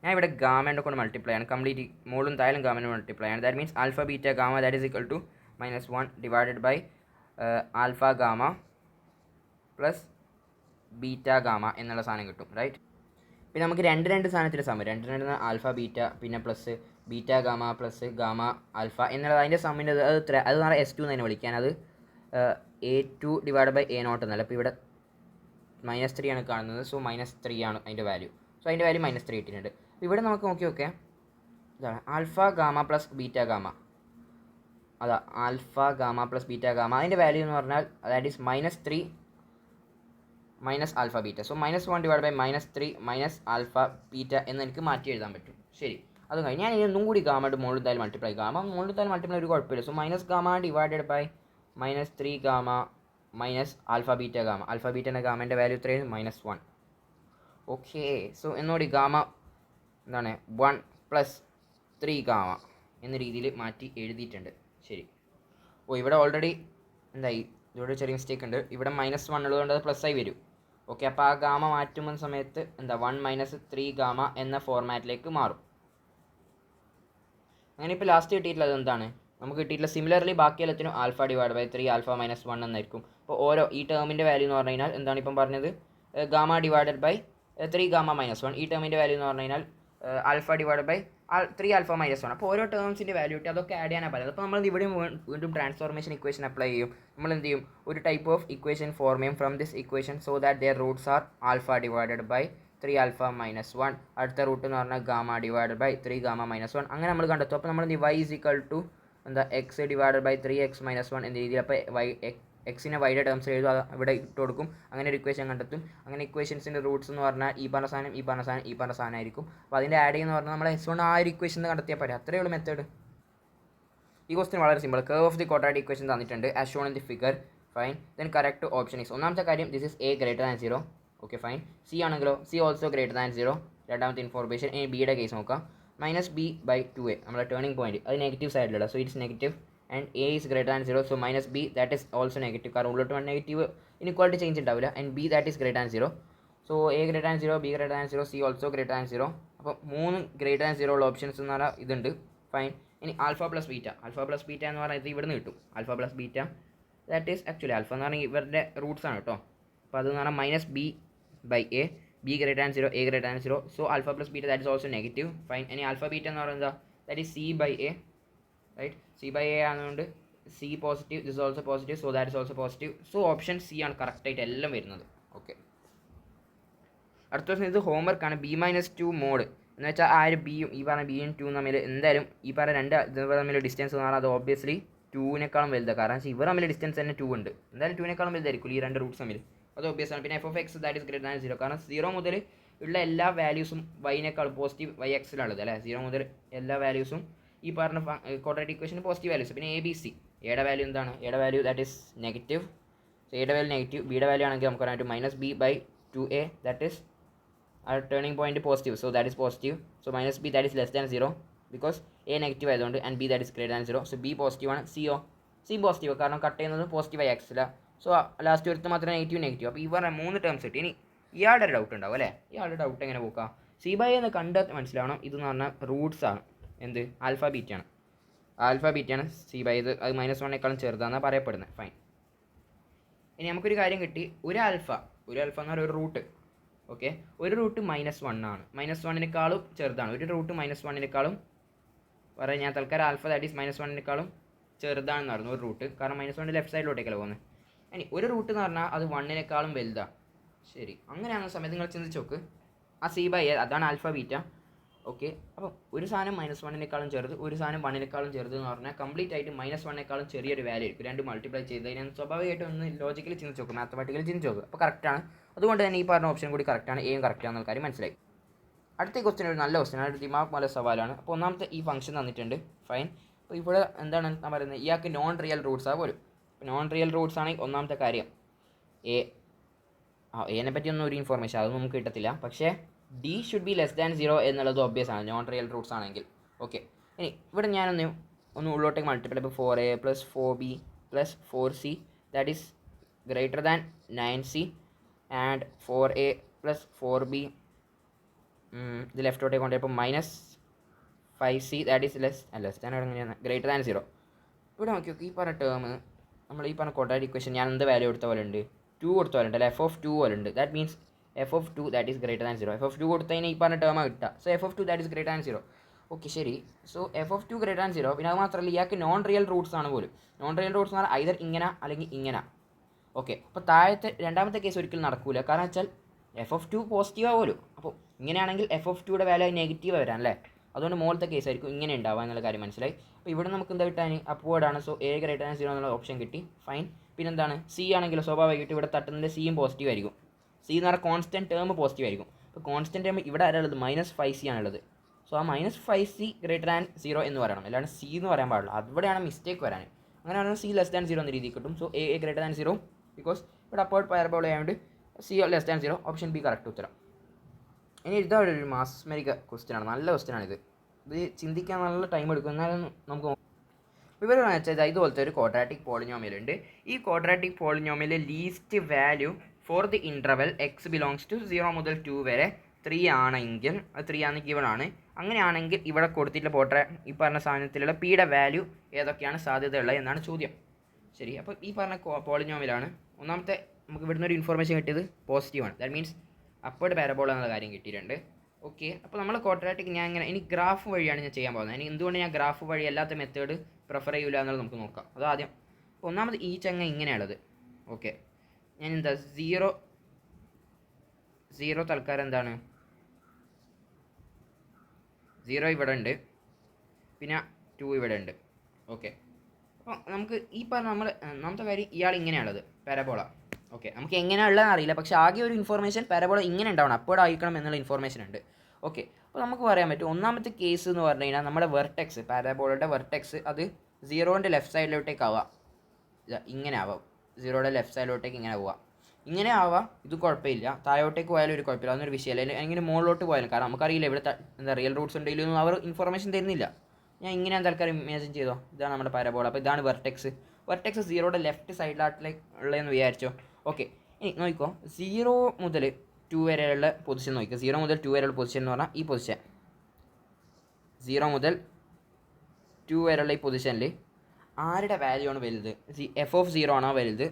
ഞാൻ ഇവിടെ ഗാമേൻ്റെ കൊണ്ട് മൾട്ടിപ്ലൈ ആണ്, കംപ്ലീറ്റ് മോളും തായാലും ഗാമേനെ മൾട്ടിപ്ലൈ ആണ്. That means alpha beta gamma that is equal to -1 divided by alpha gamma plus beta gamma എന്നുള്ള സാധനം കിട്ടും, റൈറ്റ്. പിന്നെ നമുക്ക് രണ്ട് സാധനത്തിൻ്റെ സമയം രണ്ട് ആൽഫ ബീറ്റ പിന്നെ plus beta gamma plus gamma alpha എന്നുള്ളത് അതിൻ്റെ സമ്മിൻ്റെ അത് നാളെ S2 എന്ന് തന്നെ വിളിക്കാൻ. അത് A2 ഡിവൈഡ് ബൈ A0 എന്നല്ല. അപ്പോൾ ഇവിടെ -3 ആണ് കാണുന്നത്, സോ -3 ആണ് അതിൻ്റെ വാല്യൂ. സോ അതിൻ്റെ വാല്യൂ -3 ഇട്ടിട്ടുണ്ട്. ഇവിടെ നമുക്ക് നോക്കി നോക്കാം, ഇതാണ് alpha gamma plus beta gamma. അതാ alpha gamma plus beta gamma അതിൻ്റെ വാല്യൂ എന്ന് പറഞ്ഞാൽ that is -3 minus alpha beta. So -1 divide by -3 minus alpha beta എന്ന് എനിക്ക് മാറ്റി എഴുതാൻ പറ്റും. ശരി, അത് കഴിഞ്ഞ് ഞാൻ ഒന്നും കൂടി ഗാമയുടെ മുകളിൽ എന്തായാലും മൾട്ടിപ്ലൈ, ഗാമ മുകളിൽ എന്തായാലും മൾട്ടിപ്ലൈ ഒരു കുഴപ്പമില്ല. So minus gamma divided by -3 gamma minus alpha beta gamma. Alpha ബീറ്റൻ്റെ ഗാമേൻ്റെ വാല്യൂ എത്രയാണ്, -1. ഓക്കെ, സോ എന്നോട് ഗാമ എന്താണ് 1 പ്ലസ് 3 ഗാമ എന്ന രീതിയിൽ മാറ്റി എഴുതിയിട്ടുണ്ട്. ശരി, ഇവിടെ ഓൾറെഡി എന്തായി, ഇവിടെ ചെറിയ മിസ്റ്റേക്ക് ഉണ്ട്. ഇവിടെ -1 ഉള്ളതുകൊണ്ട് അത് പ്ലസ് ആയി വരും. ഓക്കെ, അപ്പോൾ ആ ഗാമ മാറ്റുന്ന സമയത്ത് എന്താ 1 - 3 ഗാമ എന്ന ഫോർമാറ്റിലേക്ക് മാറും. അങ്ങനെ ഇപ്പോൾ ലാസ്റ്റ് കിട്ടിയിട്ടുള്ളത് എന്താണ്, നമുക്ക് കിട്ടിയിട്ടുള്ള സിമിലർലി ബാക്കി എല്ലാത്തിനും ആൽഫ ഡിവൈഡ് ബൈ 3 ആൽഫ -1 എന്നായിരിക്കും. അപ്പോൾ ഓരോ ഈ ടേമിൻ്റെ വാല്യൂ എന്ന് പറഞ്ഞു കഴിഞ്ഞാൽ എന്താണ് ഇപ്പം പറഞ്ഞത്, ഗാമ ഡിവൈഡഡ് ബൈ 3 ഗാമ -1. ഈ ടേമിൻ്റെ വാല്യൂ എന്ന് പറഞ്ഞു കഴിഞ്ഞാൽ ആൽഫ ഡിവൈഡ് ബൈ 3 ആൽഫ -1. അപ്പോൾ ഓരോ ടേംസിൻ്റെ വാല്യൂ ഇട്ട് അതൊക്കെ ആഡ് ചെയ്യാനാണ് പറയുന്നത്. അപ്പോൾ നമ്മൾ ഇവിടെ വീണ്ടും ട്രാൻസ്ഫോർമേഷൻ ഇക്വേഷൻ അപ്ലൈ ചെയ്യും. നമ്മൾ എന്ത് ചെയ്യും, ഒരു ടൈപ്പ് ഓഫ് ഇക്വേഷൻ ഫോം ചെയ്യും from this equation so that their roots are alpha divided by 3 alpha -1. അടുത്ത റൂട്ട് എന്ന് പറഞ്ഞാൽ ഗാമ ഡിവൈഡഡ് ബൈ 3 ഗാമ -1. അങ്ങനെ നമ്മൾ കണ്ടെത്തും. അപ്പോൾ നമ്മൾ y ഈസ് ഈക്വൽ ടു എന്താ എക്സ് ഡിവൈഡഡ് ബൈ 3x -1 എന്ന രീതിയിൽ. അപ്പോൾ എക്സിനെ വൈയുടെ ടേംസ് എഴുതുക, ഇവിടെ ഇട്ട് കൊടുക്കും. അങ്ങനെ ഒരു ഇക്വേഷൻ കണ്ടെത്തും. അങ്ങനെ ഇക്വേഷൻസിൻ്റെ റൂട്ട്സ് എന്ന് പറഞ്ഞാൽ ഈ പറഞ്ഞ സാധനം ഈ പറഞ്ഞ സാധനം ഈ പറഞ്ഞ സാധനം ആയിരിക്കും. അപ്പോൾ അതിൻ്റെ ആഡ് ചെയ്യുന്ന പറഞ്ഞാൽ നമ്മൾ S1 ആ ഒരു ഇക്വേഷൻ കണ്ടെത്തിയാൽ പറ്റും. അത്രയേ ഉള്ളൂ മെത്തേഡ്. ഈ ക്വസ്റ്റ്യൻ വളരെ simple. Curve of the quadratic equation തന്നിട്ടുണ്ട് as shown in the figure. Fine. Then correct option is, ഒന്നാമത്തെ കാര്യം this is A greater than 0. Okay fine. C ആണെങ്കിലോ സി ഓൾസോ ഗ്രേറ്റർ ദാൻ 0. രണ്ടാമത്തെ ഇൻഫോർമേഷൻ. ഇനി ബിയുടെ case നോക്കാം. -b/2a നമ്മുടെ turning point അത് നെഗറ്റീവ് സൈഡിലുള്ള, so it's negative. And A is greater than 0, so -b that is also negative. കാരണം ഉള്ളിലോട്ട് നെഗറ്റീവ് ഇനിക്വാളിറ്റി ചേഞ്ച് ഉണ്ടാവില്ല. And B that is greater than 0. So A greater than 0, B greater than 0, C also greater than 0. അപ്പോൾ 3 greater than 0 ഉള്ള options എന്ന് പറഞ്ഞാൽ ഇതുണ്ട്. Fine. ഇനി alpha plus beta. Alpha plus beta എന്ന് പറഞ്ഞാൽ ഇത് ഇവിടെ നിന്ന് കിട്ടും. Alpha plus beta that is actually alpha എന്ന് പറഞ്ഞാൽ ഇവരുടെ റൂട്ട്സ് ആണ് കേട്ടോ. അപ്പോൾ അതെന്ന് പറഞ്ഞാൽ -b/a, b greater than 0, a greater than 0. So alpha plus beta that is also negative. Fine. ഇനി ആൽഫ ബീറ്റ എന്ന് പറയുന്നത് that is c/a, right. c/a ആയതുകൊണ്ട് c positive, this also positive, so that is also positive. So option C ആണ് കറക്റ്റായിട്ട് എല്ലാം വരുന്നത്. Okay, അടുത്ത ദിവസം ഇത് ഹോംവർക്കാണ്. b-2 മോഡ് എന്ന് വെച്ചാൽ ആ ഒരു ബിയും ഈ പറഞ്ഞ ബിയും 2 തമ്മിൽ എന്തായാലും ഈ പറഞ്ഞ രണ്ട് ഇവർ തമ്മിൽ ഡിസ്റ്റൻസ് എന്ന് പറഞ്ഞാൽ അത് ഓബ്വിയസ്ലി 2-നേക്കാളും വലുതാണ്. കാരണം ഇവർ തമ്മിൽ ഡിസ്റ്റൻസ് തന്നെ 2 ഉണ്ട്. എന്തായാലും 2-നേക്കാളും വലുതായിരിക്കും ഈ രണ്ട് റൂട്ട്സ് തമ്മിൽ. അത് ഒബ്വിയസ് ആണ്. പിന്നെ f(x) that is greater than 0. കാരണം 0 മുതൽ ഉള്ള എല്ലാ വാല്യൂസും y-നേക്കാളും പോസിറ്റീവ് y(x)ലുള്ളത് അല്ലേ. 0 മുതൽ എല്ലാ വാല്യൂസും ഈ പറഞ്ഞ ക്വാഡ്രാറ്റിക് ഇക്വേഷന് പോസിറ്റീവ് വാല്യൂസ്. പിന്നെ ABC എയുടെ വാല്യൂ എന്താണ്, എയുടെ value that is negative. So എയുടെ വാല്യൂ നെഗറ്റീവ്, ബിയുടെ വാല്യൂ ആണെങ്കിൽ നമുക്ക് പറയാൻ പറ്റും -b/2a ദാറ്റ് ഈസ് ആ turning point positive, so that is positive. So -b that is less than 0 because A negative ആയതുകൊണ്ട്. And B that is greater than 0. So B positive ആണ്. C positive കാരണം cut ചെയ്യുന്നത് positive y(x)ല. So last വരുത്ത് മാത്രമേ negative. അപ്പോൾ ഇവർ 3 terms കിട്ടി. ഇനി ഇയാളുടെ ഒരു ഡൗട്ട് ഉണ്ടാവും അല്ലേ. ഇയാളുടെ ഡൗട്ട് എങ്ങനെ പോക്കാം, c/a എന്ന് കണ്ടാൽ മനസ്സിലാവണം. ഇതെന്ന് പറഞ്ഞാൽ റൂട്ട്സ് ആണ്. എന്ത് ആൽഫ ബീറ്റ ആണ്. ആൽഫ ബീറ്റയാണ് c/a. ഇത് അത് -1-നേക്കാളും ചെറുതാണെന്നാണ് പറയപ്പെടുന്നത്. ഫൈൻ. ഇനി നമുക്കൊരു കാര്യം കിട്ടി, ഒരു ആൽഫ എന്ന് പറഞ്ഞാൽ ഒരു റൂട്ട്. ഓക്കെ, ഒരു റൂട്ട് -1 ആണ്, -1 ചെറുതാണ്. ഒരു റൂട്ട് -1 പറയാം ഞാൻ തൽക്കാലം ആൽഫ ദാറ്റ് ഈസ് -1 ചെറുതാണെന്ന് പറഞ്ഞു ഒരു റൂട്ട്, കാരണം -1 ലെഫ്റ്റ് സൈഡിലോട്ടേക്കല്ല പോകുന്നത്. ഇനി ഒരു റൂട്ട് എന്ന് പറഞ്ഞാൽ അത് 1 വലുതാണ്. ശരി, അങ്ങനെയാകുന്ന സമയത്ത് നിങ്ങൾ ചിന്തിച്ച് നോക്ക്, ആ C/A അതാണ് ആൽഫ ബീറ്റ. ഓക്കെ, അപ്പം ഒരു സാധനം -1 ചെറുത്, ഒരു സാധനം 1 ചെറുത് എന്ന് പറഞ്ഞാൽ കംപ്ലീറ്റ് ആയിട്ട് -1 ചെറിയൊരു വാല്യൂ ആയിരിക്കും. രണ്ട് മൾട്ടിപ്ലൈ ചെയ്ത് കഴിഞ്ഞാൽ സ്വാഭാവികമായിട്ടും ഒന്ന് ലോജിക്കലി ചിന്തിച്ച് നോക്കും, മാത്തമാറ്റിക്കലി ചിന്തിച്ച് നോക്കും. അപ്പോൾ കറക്റ്റാണ്. അതുകൊണ്ട് തന്നെ ഈ പറഞ്ഞ ഓപ്ഷൻ കൂടി കറക്റ്റാണ്, എയും കറക്റ്റാണെന്ന കാര്യം മനസ്സിലായി. അടുത്ത ക്വസ്റ്റ്യൻ ഒരു നല്ല ക്വസ്റ്റ്യൻ ആണ്, ഒരു ദിമാഗ് പോലെ സവാലാണ്. അപ്പോൾ ഒന്നാമത്തെ ഈ ഫംഗ്ഷൻ തന്നിട്ടുണ്ട്, ഫൈൻ. അപ്പോൾ ഇവിടെ എന്താണ് ഞാൻ പറയുന്നത്, ഇയാൾക്ക് നോൺ റിയൽ റൂട്ട്സ് ആ പോലും. അപ്പോൾ നോൺ റിയൽ റൂട്ട്സ് ആണെങ്കിൽ ഒന്നാമത്തെ കാര്യം എനെ പറ്റിയൊന്നും ഒരു ഇൻഫോർമേഷൻ അതൊന്നും നമുക്ക് കിട്ടത്തില്ല. പക്ഷേ d should be less than 0 എന്നുള്ളത് ഒബ്വിയസ് ആണ് നോൺ റിയൽ റൂട്ട്സ് ആണെങ്കിൽ. ഓക്കെ, ഇനി ഇവിടെ ഞാനൊന്ന് ഉള്ളോട്ടേക്ക് മൾട്ടിപ്ലൈ, ഇപ്പോൾ 4a + 4b + 4c that is greater than 9c and 4a + 4b ഇത് ലെഫ്റ്റോട്ടേക്ക് കൊണ്ടുപോയപ്പോൾ -5c that is less than എങ്ങനെയാണ് ഗ്രേറ്റർ ദാൻ 0. ഇവിടെ നോക്കി നോക്കി ഈ പറഞ്ഞ ടേം നമ്മൾ ഈ പറഞ്ഞ ക്വാഡ്രാറ്റിക് ഇക്വേഷൻ ഞാൻ എന്ത് വാല്യൂ കൊടുത്ത പോലെ ഉണ്ട്, 2 കൊടുത്ത പോലെ ഉണ്ട് അല്ല, f(2) പോലെ ഉണ്ട്. That means f(2) that is greater than 0. f(2) കൊടുത്തതിന് ഈ പറഞ്ഞ ടേമാണ് കിട്ടുക. So f(2) that is greater than 0. Okay ശരി, സോ f(2) ഗ്രേറ്റർ ദാൻ 0. പിന്നെ അത് മാത്രമല്ല ഇയാൾക്ക് നോൺ റിയൽ റൂട്ട്സ് ആണ് പോലും. നോൺ റിയൽ റൂട്ട്സ് എന്ന് പറഞ്ഞാൽ ഐദർ ഇങ്ങനെ അല്ലെങ്കിൽ ഇങ്ങനെ. ഓക്കെ, അപ്പോൾ താഴത്തെ രണ്ടാമത്തെ കേസ് ഒരിക്കലും നടക്കൂല, കാരണം വെച്ചാൽ f(2) പോസിറ്റീവാണ് പോലും. അപ്പോൾ ഇങ്ങനെയാണെങ്കിൽ f(2)യുടെ വാല്യൂ നെഗറ്റീവ് വരാൻ അല്ലേ, അതുകൊണ്ട് മുകളിലത്തെ കേസ് ആയിരിക്കും ഇങ്ങനെ ഉണ്ടാവുക എന്നുള്ള കാര്യം മനസ്സിലായി. അപ്പോൾ ഇവിടെ നമുക്ക് എന്താ കിട്ടാൻ, അപ്വേർഡാണ്. സോ a ഗ്രേറ്റർ ദാൻ 0 എന്നുള്ള ഓപ്ഷൻ കിട്ടി, ഫൈൻ. പിന്നെന്താണ് c ആണെങ്കിലോ സ്വാഭാവികമായിട്ട് ഇവിടെ തട്ടുന്നതിൻ്റെ സിയും പോസിറ്റീവ് ആയിരിക്കും. c എന്ന് പറഞ്ഞാൽ കോൺസ്റ്റൻറ്റ് ടേം പോസിറ്റീവ് ആയിരിക്കും. അപ്പോൾ കോൺസ്റ്റൻറ്റ് ടേം ഇവിടെ ആരാളുള്ളത്, -5c ആണുള്ളത്. സോ ആ -5c ഗ്രേറ്റർ ദാൻ 0 എന്ന് പറയണം, അല്ലാണ്ട് c എന്ന് പറയാൻ പാടില്ല. അവിടെയാണ് മിസ്റ്റേക്ക് വരാൻ. അങ്ങനെയാണെങ്കിൽ c ലെസ് ദാൻ 0 എന്ന രീതിയിൽ കിട്ടും. So a greater than 0 because ഇവിടെ അപ്വേർഡ് പയർബോൾ ആയതുകൊണ്ട് c less than 0, option B correct ഉത്തരം. ഇനി ഇതാണ് ഒരു മാസ്മരിക ക്വസ്റ്റ്യൻ ആണ്, നല്ല ക്വസ്റ്റ്യൻ ആണ് ഇത്. ഇത് ചിന്തിക്കാൻ നല്ല ടൈം എടുക്കും, എന്നാലും നമുക്ക് വിവരമെന്ന് വെച്ചാൽ ഇതുപോലത്തെ ഒരു ക്വാഡ്രാറ്റിക് പോളിനോമിയൽ ഉണ്ട്. ഈ ക്വാഡ്രാറ്റിക് പോളിനോമിയലിലെ least value for the interval x belongs to 0 മുതൽ 2 വരെ 3 ആണെങ്കിൽ, അത് 3 ആണ് ഗിവൺ ആണ്. അങ്ങനെയാണെങ്കിൽ ഇവിടെ കൊടുത്തിട്ടുള്ള ഈ പറഞ്ഞ സാധനത്തിലുള്ള പിയുടെ വാല്യൂ ഏതൊക്കെയാണ് സാധ്യതയുള്ളത് എന്നാണ് ചോദ്യം. ശരി, അപ്പോൾ ഈ പറഞ്ഞ പോളിനോമിയലാണ്. ഒന്നാമത്തെ നമുക്ക് ഇവിടുന്ന് ഒരു ഇൻഫോർമേഷൻ കിട്ടിയത് പോസിറ്റീവാണ്, ദാറ്റ് മീൻസ് അപ്വേർഡ് പാരബോൾ എന്നുള്ള കാര്യം കിട്ടിയിട്ടുണ്ട്. ഓക്കെ, അപ്പോൾ നമ്മൾ ക്വാഡ്രാറ്റിക് ഞാൻ ഇനി ഗ്രാഫ് വഴിയാണ് ഞാൻ ചെയ്യാൻ പോകുന്നത്. ഇനി എന്തുകൊണ്ട് ഞാൻ ഗ്രാഫ് വഴി അല്ലാത്ത മെത്തേഡ് പ്രിഫർ ചെയ്യില്ല എന്നുള്ളത് നമുക്ക് നോക്കാം. അത് ആദ്യം ഒന്നാമത് ഈ ചങ്ങ ഇങ്ങനെയുള്ളത്. ഓക്കെ, ഞാൻ എന്താ 0 തൽക്കാലം എന്താണ് 0 ഇവിടെ ഉണ്ട്, പിന്നെ 2 ഇവിടെ ഉണ്ട്. ഓക്കെ, അപ്പോൾ നമുക്ക് ഈ പറഞ്ഞ നമ്മൾ ഒന്നാമത്തെ കാര്യം ഇയാൾ ഇങ്ങനെയുള്ളത് പാരബോള. ഓക്കെ, നമുക്ക് എങ്ങനെയുള്ളതെന്ന് അറിയില്ല, പക്ഷേ ആകെ ഒരു ഇൻഫോർമേഷൻ പാരബോള ഇങ്ങനെ ഉണ്ടാവണം, അപ്പോഴും ആയിരിക്കണം എന്നുള്ള ഇൻഫോർമേഷൻ ഉണ്ട്. ഓക്കെ, അപ്പോൾ നമുക്ക് പറയാൻ പറ്റും ഒന്നാമത്തെ കേസ് എന്ന് പറഞ്ഞു കഴിഞ്ഞാൽ നമ്മുടെ വെർട്ടെക്സ്, പാരബോളയുടെ വെർട്ടെക്സ് അത് 0ൻ്റെ ലെഫ്റ്റ് സൈഡിലോട്ടേക്ക് ആവാം, ഇങ്ങനെ ആവാം, 0യുടെ ലെഫ്റ്റ് സൈഡിലോട്ടേക്ക് ഇങ്ങനെ പോവാം, ഇങ്ങനെ ആവാം. ഇത് കുഴപ്പമില്ല, താഴോട്ടേക്ക് പോയാലും ഒരു കുഴപ്പമില്ല, അതൊരു വിഷയമല്ല. അല്ലെങ്കിൽ മുകളിലോട്ട് പോയാലും, കാരണം നമുക്കറിയില്ല ഇവിടെ എന്താ റിയൽ റൂട്ട്സ് ഉണ്ടെങ്കിലും അവർ ഇൻഫോർമേഷൻ തരുന്നില്ല. ഞാൻ ഇങ്ങനെ തൽക്കാലം ഇമാജിൻ ചെയ്തോ, ഇതാണ് നമ്മുടെ പാരബോള. അപ്പോൾ ഇതാണ് വെർട്ടെക്സ് 0യുടെ ലെഫ്റ്റ് സൈഡിലായിട്ടുള്ളതെന്ന് വിചാരിച്ചോ. ഓക്കെ, ഇനി നോക്കിക്കോ 0 മുതൽ 2 വരെയുള്ള പൊസിഷൻ നോക്കിക്കോ. 0 മുതൽ 2 വരെയുള്ള പൊസിഷൻ എന്ന് പറഞ്ഞാൽ ഈ പൊസിഷൻ 0 മുതൽ 2 വരെയുള്ള ഈ പൊസിഷനിൽ ആരുടെ വാല്യൂ ആണ് വലുത്? f(0) ആണോ വലുത്?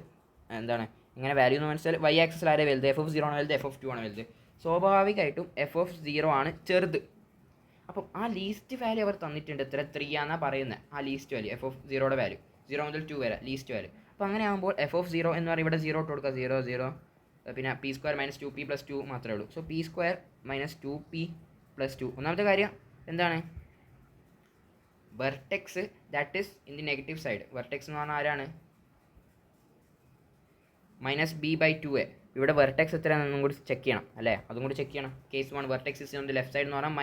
എന്താണ് ഇങ്ങനെ വാല്യൂ എന്ന് മനസ്സിലായി, y ആക്സിൽ ആരെ വലുത്? f(0) ആണോ വലുത്, f(2) ആണോ വലുത്? സ്വാഭാവികമായിട്ടും f(0) ആണ് ചെറുത്. അപ്പം ആ ലീസ്റ്റ് വാല്യൂ അവർ തന്നിട്ടുണ്ട്, എത്ര 3 ആണെന്നാണ് പറയുന്നത്. ആ ലീസ്റ്റ് വാല്യൂ f(0)യുടെ വാല്യൂ 0 മുതൽ 2 വരെ ലീസ്റ്റ് വാല്യൂ. അപ്പോൾ അങ്ങനെ ആകുമ്പോൾ f(0) എന്ന് പറയുമ്പോൾ ഇവിടെ 0 ഇട്ട് കൊടുക്കുക, 0 0, പിന്നെ p² - 2p + 2 മാത്രമേ ഉള്ളൂ. So p² - 2p + 2. ഒന്നാമത്തെ കാര്യം എന്താണ്, vertex that is in the negative side. Vertex എന്ന് പറഞ്ഞാൽ ആരാണ്, -b/2a. ഇവിടെ വെർട്ടെക്സ് എത്രയാണെന്നും കൂടി ചെക്ക് ചെയ്യണം അല്ലേ, അതും കൂടി ചെക്ക് ചെയ്യണം. Case 1 vertex is on the left side എന്ന് പറഞ്ഞാൽ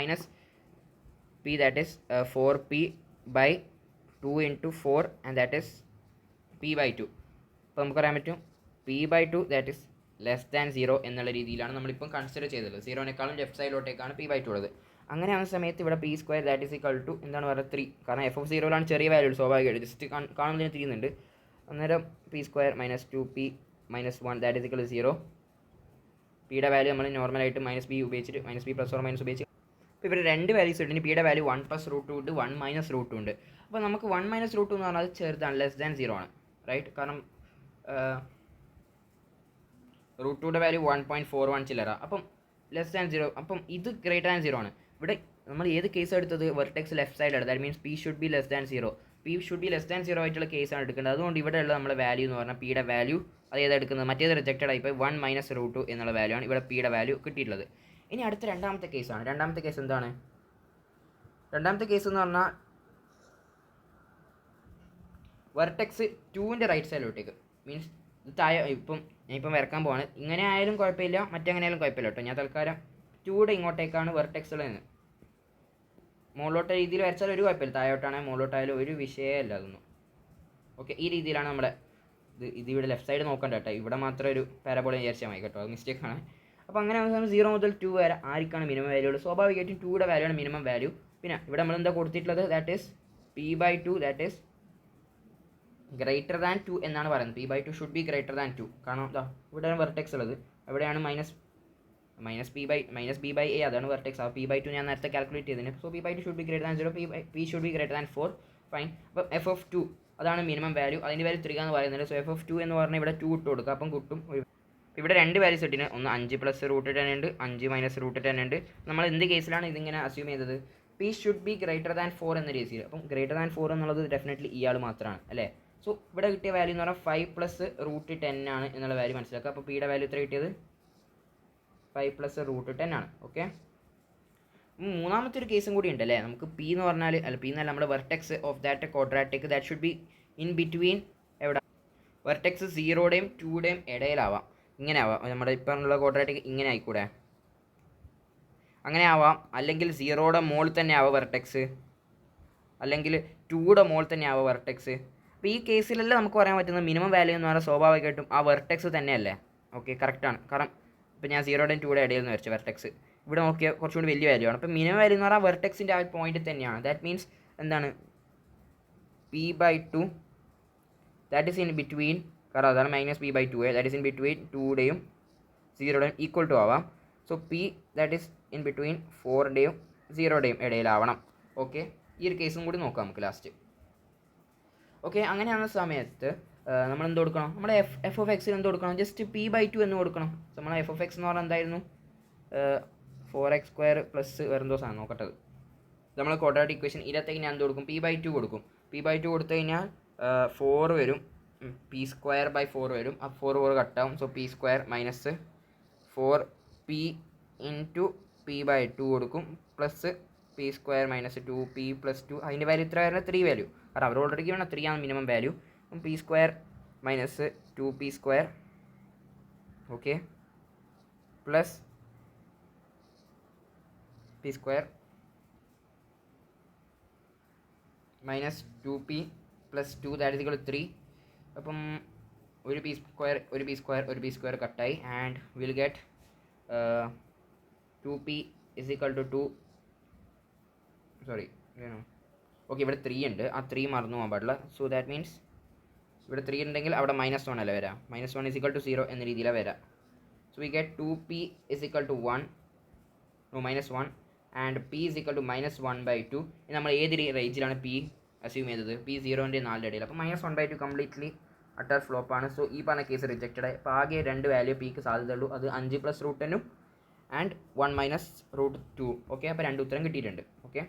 -p that is 4p/2 × 4 and that is p/2. അപ്പോൾ നമുക്ക് പറയാൻ പറ്റും p/2 that is less than 0 എന്നുള്ള രീതിയിലാണ് നമ്മളിപ്പം കൺസിഡർ ചെയ്തത്. 0നേക്കാളും ലെഫ്റ്റ് സൈഡിലോട്ടേക്കാണ് p/2 ഉള്ളത്. അങ്ങനെ ആവുന്ന സമയത്ത് ഇവിടെ p² that is equal to എന്താണ് പറയുക 3, കാരണം f(0)ലാണ് ചെറിയ വാല്യൂ, സ്വാഭാവികമായിട്ട് ജസ്റ്റ് കാണുന്നതിന് തിരിയുന്നുണ്ട്. അന്നേരം p² - 2p - 1 that is equal to 0. പിയുടെ വാല്യൂ നമ്മൾ നോർമലായിട്ട് -b ഉപയോഗിച്ചിട്ട് -b ± ഉപയോഗിച്ച്, അപ്പോൾ ഇവിടെ രണ്ട് വാല്യൂസ് ഉണ്ട്. പിയുടെ വാല്യൂ 1 + √2 ഉണ്ട്, 1 - √2 ഉണ്ട്. അപ്പോൾ നമുക്ക് 1 - √2 എന്ന് പറഞ്ഞാൽ അത് ചെറുതാണ്, ലെസ് ദാൻ 0 ആണ്, റൈറ്റ്? കാരണം റൂട്ട് ടുയുടെ വാല്യൂ 1.41 ചില്ലറ. അപ്പം ലെസ് ദാൻ 0, അപ്പം ഇത് ഗ്രേറ്റർ ദാൻ 0 ആണ്. ഇവിടെ നമ്മൾ ഏത് കേസ് എടുത്തത്? വെർട്ടെക്സ് ലെഫ്റ്റ് സൈഡ് ആണ്. That means P should be less than 0. P should be less than 0 ആയിട്ടുള്ള കേസാണ് എടുക്കേണ്ടത്. അതുകൊണ്ട് ഇവിടെ ഉള്ള നമ്മുടെ വാല്യൂ എന്ന് പറഞ്ഞാൽ പിയുടെ വാല്യൂ അത് ഏതാ എടുക്കുന്നത്? മറ്റേത് റിജക്റ്റഡ് ആയിപ്പോൾ 1 മൈനസ് റൂട്ട് 2 എന്നുള്ള വാല്യൂ ആണ് ഇവിടെ പിയുടെ വാല്യൂ കിട്ടിയിട്ടുള്ളത്. ഇനി അടുത്ത രണ്ടാമത്തെ കേസാണ്. രണ്ടാമത്തെ കേസ് എന്താണ്? രണ്ടാമത്തെ കേസ് എന്ന് പറഞ്ഞാൽ വെർട്ടെക്സ് 2ൻ്റെ റൈറ്റ് സൈഡിലോട്ടേക്ക്, മീൻസ് ഇത് താഴെ ഞാനിപ്പം വരക്കാൻ പോവാണ്. ഇങ്ങനെ ആയാലും കുഴപ്പമില്ല, മറ്റെങ്ങനെ ആയാലും കുഴപ്പമില്ല കേട്ടോ. ഞാൻ തൽക്കാലം 2യുടെ ഇങ്ങോട്ടേക്കാണ് വെർട്ടെക്സിൽ നിന്ന്. മുകളിലോട്ട് രീതിയിൽ വരച്ചാൽ ഒരു കുഴപ്പമില്ല, താഴോട്ടാണെങ്കിൽ മുകളിലോട്ടായാലും ഒരു വിഷയമല്ല അതൊന്നും. ഓക്കെ, ഈ രീതിയിലാണ് നമ്മുടെ ഇത് ഇവിടെ ലെഫ്റ്റ് സൈഡ് നോക്കണ്ട കേട്ടോ. ഇവിടെ മാത്രം ഒരു പാരബോള വിചാരിച്ചാൽ മതി കേട്ടോ, അത് മിസ്റ്റേക്കാണ്. അപ്പോൾ അങ്ങനെ 0 മുതൽ 2 വരെ ആർക്കാണ് മിനിമം വാല്യൂ ഉള്ളത്? സ്വാഭാവികമായിട്ടും 2യുടെ വാല്യൂ ആണ് മിനിമം വാല്യൂ. പിന്നെ ഇവിടെ നമ്മൾ എന്താ കൊടുത്തിട്ടുള്ളത്? That is p/2 that is greater than 2 എന്നാണ് പറയുന്നത്. p/2 should be greater than 2. കാരണം ഇതാ ഇവിടെയാണ് വെർട്ടെക്സ് ഉള്ളത്, എവിടെയാണ് മൈനസ് b/a അതാണ് വെർട്ടെക്സ്. ആ p/2 ഞാൻ നേരത്തെ കാൽക്കുലേറ്റ് ചെയ്തതിന്. So p/2 should be greater than 0, p should be greater than 4. Fine. അപ്പം f(2) അതാണ് മിനിമം വാല്യൂ. അതിൻ്റെ വാല്യൂ 3 എന്ന് പറയുന്നത്. സോ f(2) എന്ന് പറഞ്ഞാൽ ഇവിടെ 2 ഇട്ട് കൊടുക്കുക, അപ്പം കിട്ടും. ഇവിടെ രണ്ട് വാല്യൂസ് ഇട്ടിന്, ഒന്ന് 5 പ്ലസ് റൂട്ട് 10 ഉണ്ട്, 5 മൈനസ് റൂട്ട് 10 ഉണ്ട്. നമ്മൾ എന്ത് കേസിലാണ് ഇതിങ്ങനെ അസ്യൂം ചെയ്തത്? P should be greater than 4 എന്ന കേസിൽ. അപ്പം ഗ്രേറ്റർ ദാൻ 4 എന്നുള്ളത് ഡെഫിനറ്റ്ലി ഇയാൾ മാത്രമാണ് അല്ലേ. സോ ഇവിടെ കിട്ടിയ വാല്യൂ എന്ന് പറഞ്ഞാൽ 5 പ്ലസ് റൂട്ട് 10 ആണ് എന്നുള്ള വാല്യൂ മനസ്സിലാക്കുക. അപ്പോൾ പിയുടെ വാല്യൂ എത്ര കിട്ടിയത്? 5 പ്ലസ് റൂട്ട് 10 ആണ്. ഓക്കെ, മൂന്നാമത്തെ ഒരു കേസും കൂടി ഉണ്ട് അല്ലേ. നമുക്ക് പി എന്ന് പറഞ്ഞാൽ പി എന്നല്ല, നമ്മുടെ vertex of that quadratic that should be in between എവിടെ? വെർട്ടെക്സ് 0യുടെയും 2യുടെയും ഇടയിലാവാം. ഇങ്ങനെ ആവാം, നമ്മുടെ ഇപ്പം ഉള്ള ക്വാഡ്രാറ്റിക് ഇങ്ങനെ ആയിക്കൂടെ? അങ്ങനെ ആവാം. അല്ലെങ്കിൽ 0യുടെ മോൾ തന്നെ ആവാം വെർട്ടെക്സ്, അല്ലെങ്കിൽ 2യുടെ മോൾ തന്നെ ആവാം വെർട്ടെക്സ്. അപ്പോൾ ഈ കേസിലെല്ലാം നമുക്ക് പറയാൻ പറ്റുന്ന മിനിമം വാല്യൂ എന്ന് പറഞ്ഞാൽ സ്വാഭാവികമായിട്ടും ആ വെർട്ടെക്സ് തന്നെയല്ലേ. ഓക്കെ, കറക്റ്റാണ്. കാരണം ഇപ്പോൾ ഞാൻ 0യുടെയും 2യുടെ ഇടയിൽ നിന്ന് വരച്ചു വെർട്ടെക്സ്. ഇവിടെ നോക്കിയാൽ കുറച്ചുകൂടി വലിയ വാല്യൂ ആണ്. അപ്പോൾ മിനിമം വാല്യൂ എന്ന് പറഞ്ഞാൽ വെർട്ടെക്സിൻ്റെ ആ പോയിന്റ് തന്നെയാണ്. ദാറ്റ് മീൻസ് എന്താണ്? p/2 that is in between, കാരണം അതാണ് -p/2, that is in between 2യുടെയും 0യുടെയും ഈക്വൽ ടു ആവാം. So p that is in between 4യുടെയും 0യുടെയും ഇടയിലാവണം. ഓക്കെ, ഈ ഒരു കേസും കൂടി നോക്കാം നമുക്ക് ലാസ്റ്റ്. ഓക്കെ, അങ്ങനെയാകുന്ന സമയത്ത് നമ്മൾ എന്ത് കൊടുക്കണം? നമ്മുടെ എഫ് ഓഫ് എക്സിന് എന്ത് കൊടുക്കണം? ജസ്റ്റ് p/2 എന്ന് കൊടുക്കണം. നമ്മളെ എഫ് ഓഫ് എക്സ് എന്ന് പറഞ്ഞാൽ എന്തായിരുന്നു? 4x² പ്ലസ് വേറെന്തോ സാധനം നോക്കട്ടത്. നമ്മൾ ക്വാഡ്രാറ്റിക് ഇക്വേഷൻ ഇതിനകത്തേക്ക് ഞാൻ എന്ത് കൊടുക്കും? p/2 കൊടുക്കും. p/2 കൊടുത്തു കഴിഞ്ഞാൽ 4 വരും, p²/4 വരും. ആ 4 കട്ടാവും. So p² minus 4p into p/2 കൊടുക്കും, plus p² minus 2p plus 2. അതിൻ്റെ വാല്യൂ ഇത്ര വരുന്നത് 3 വാല്യൂ. കാരണം അവർ ഓൾറെഡി വേണം 3 ആണ് minimum value. p² minus 2p², okay, plus p² minus 2p plus 2 that is equal to 3. അപ്പം ഒരു p² കട്ടായി. And will get 2p is equal to 2. Sorry, okay, ഇവിടെ 3 ഉണ്ട്, ആ 3 മറന്നു പോകാൻ പാടില്ല. സോ ദാറ്റ് മീൻസ് ഇവിടെ 3 ഉണ്ടെങ്കിൽ അവിടെ -1 അല്ലേ വരാം. -1 ഇസ് ഈക്വൽ ടു 0 എന്ന രീതിയിലാണ് വരാം. So we get 2p is equal to 1, -1, and p is equal to -1/2. നമ്മൾ ഏത് റേഞ്ചിലാണ് p അസ്യൂം ചെയ്തത്? p 0ൻ്റെ 4ൻ്റെ ഇടയിൽ. അപ്പോൾ -1/2 കംപ്ലീറ്റ്ലി അട്ടർ ഫ്ലോപ്പാണ്. സോ ഈ പറഞ്ഞ കേസ് റിജക്റ്റഡ്. അപ്പോൾ ആകെ 2 വാല്യൂ പിക്ക് സാധ്യതയുള്ളൂ. അത് 5 plus root 10 and 1 minus root 2. Okay, അപ്പോൾ 2 ഉത്തരം കിട്ടിയിട്ടുണ്ട്. ഓക്കെ.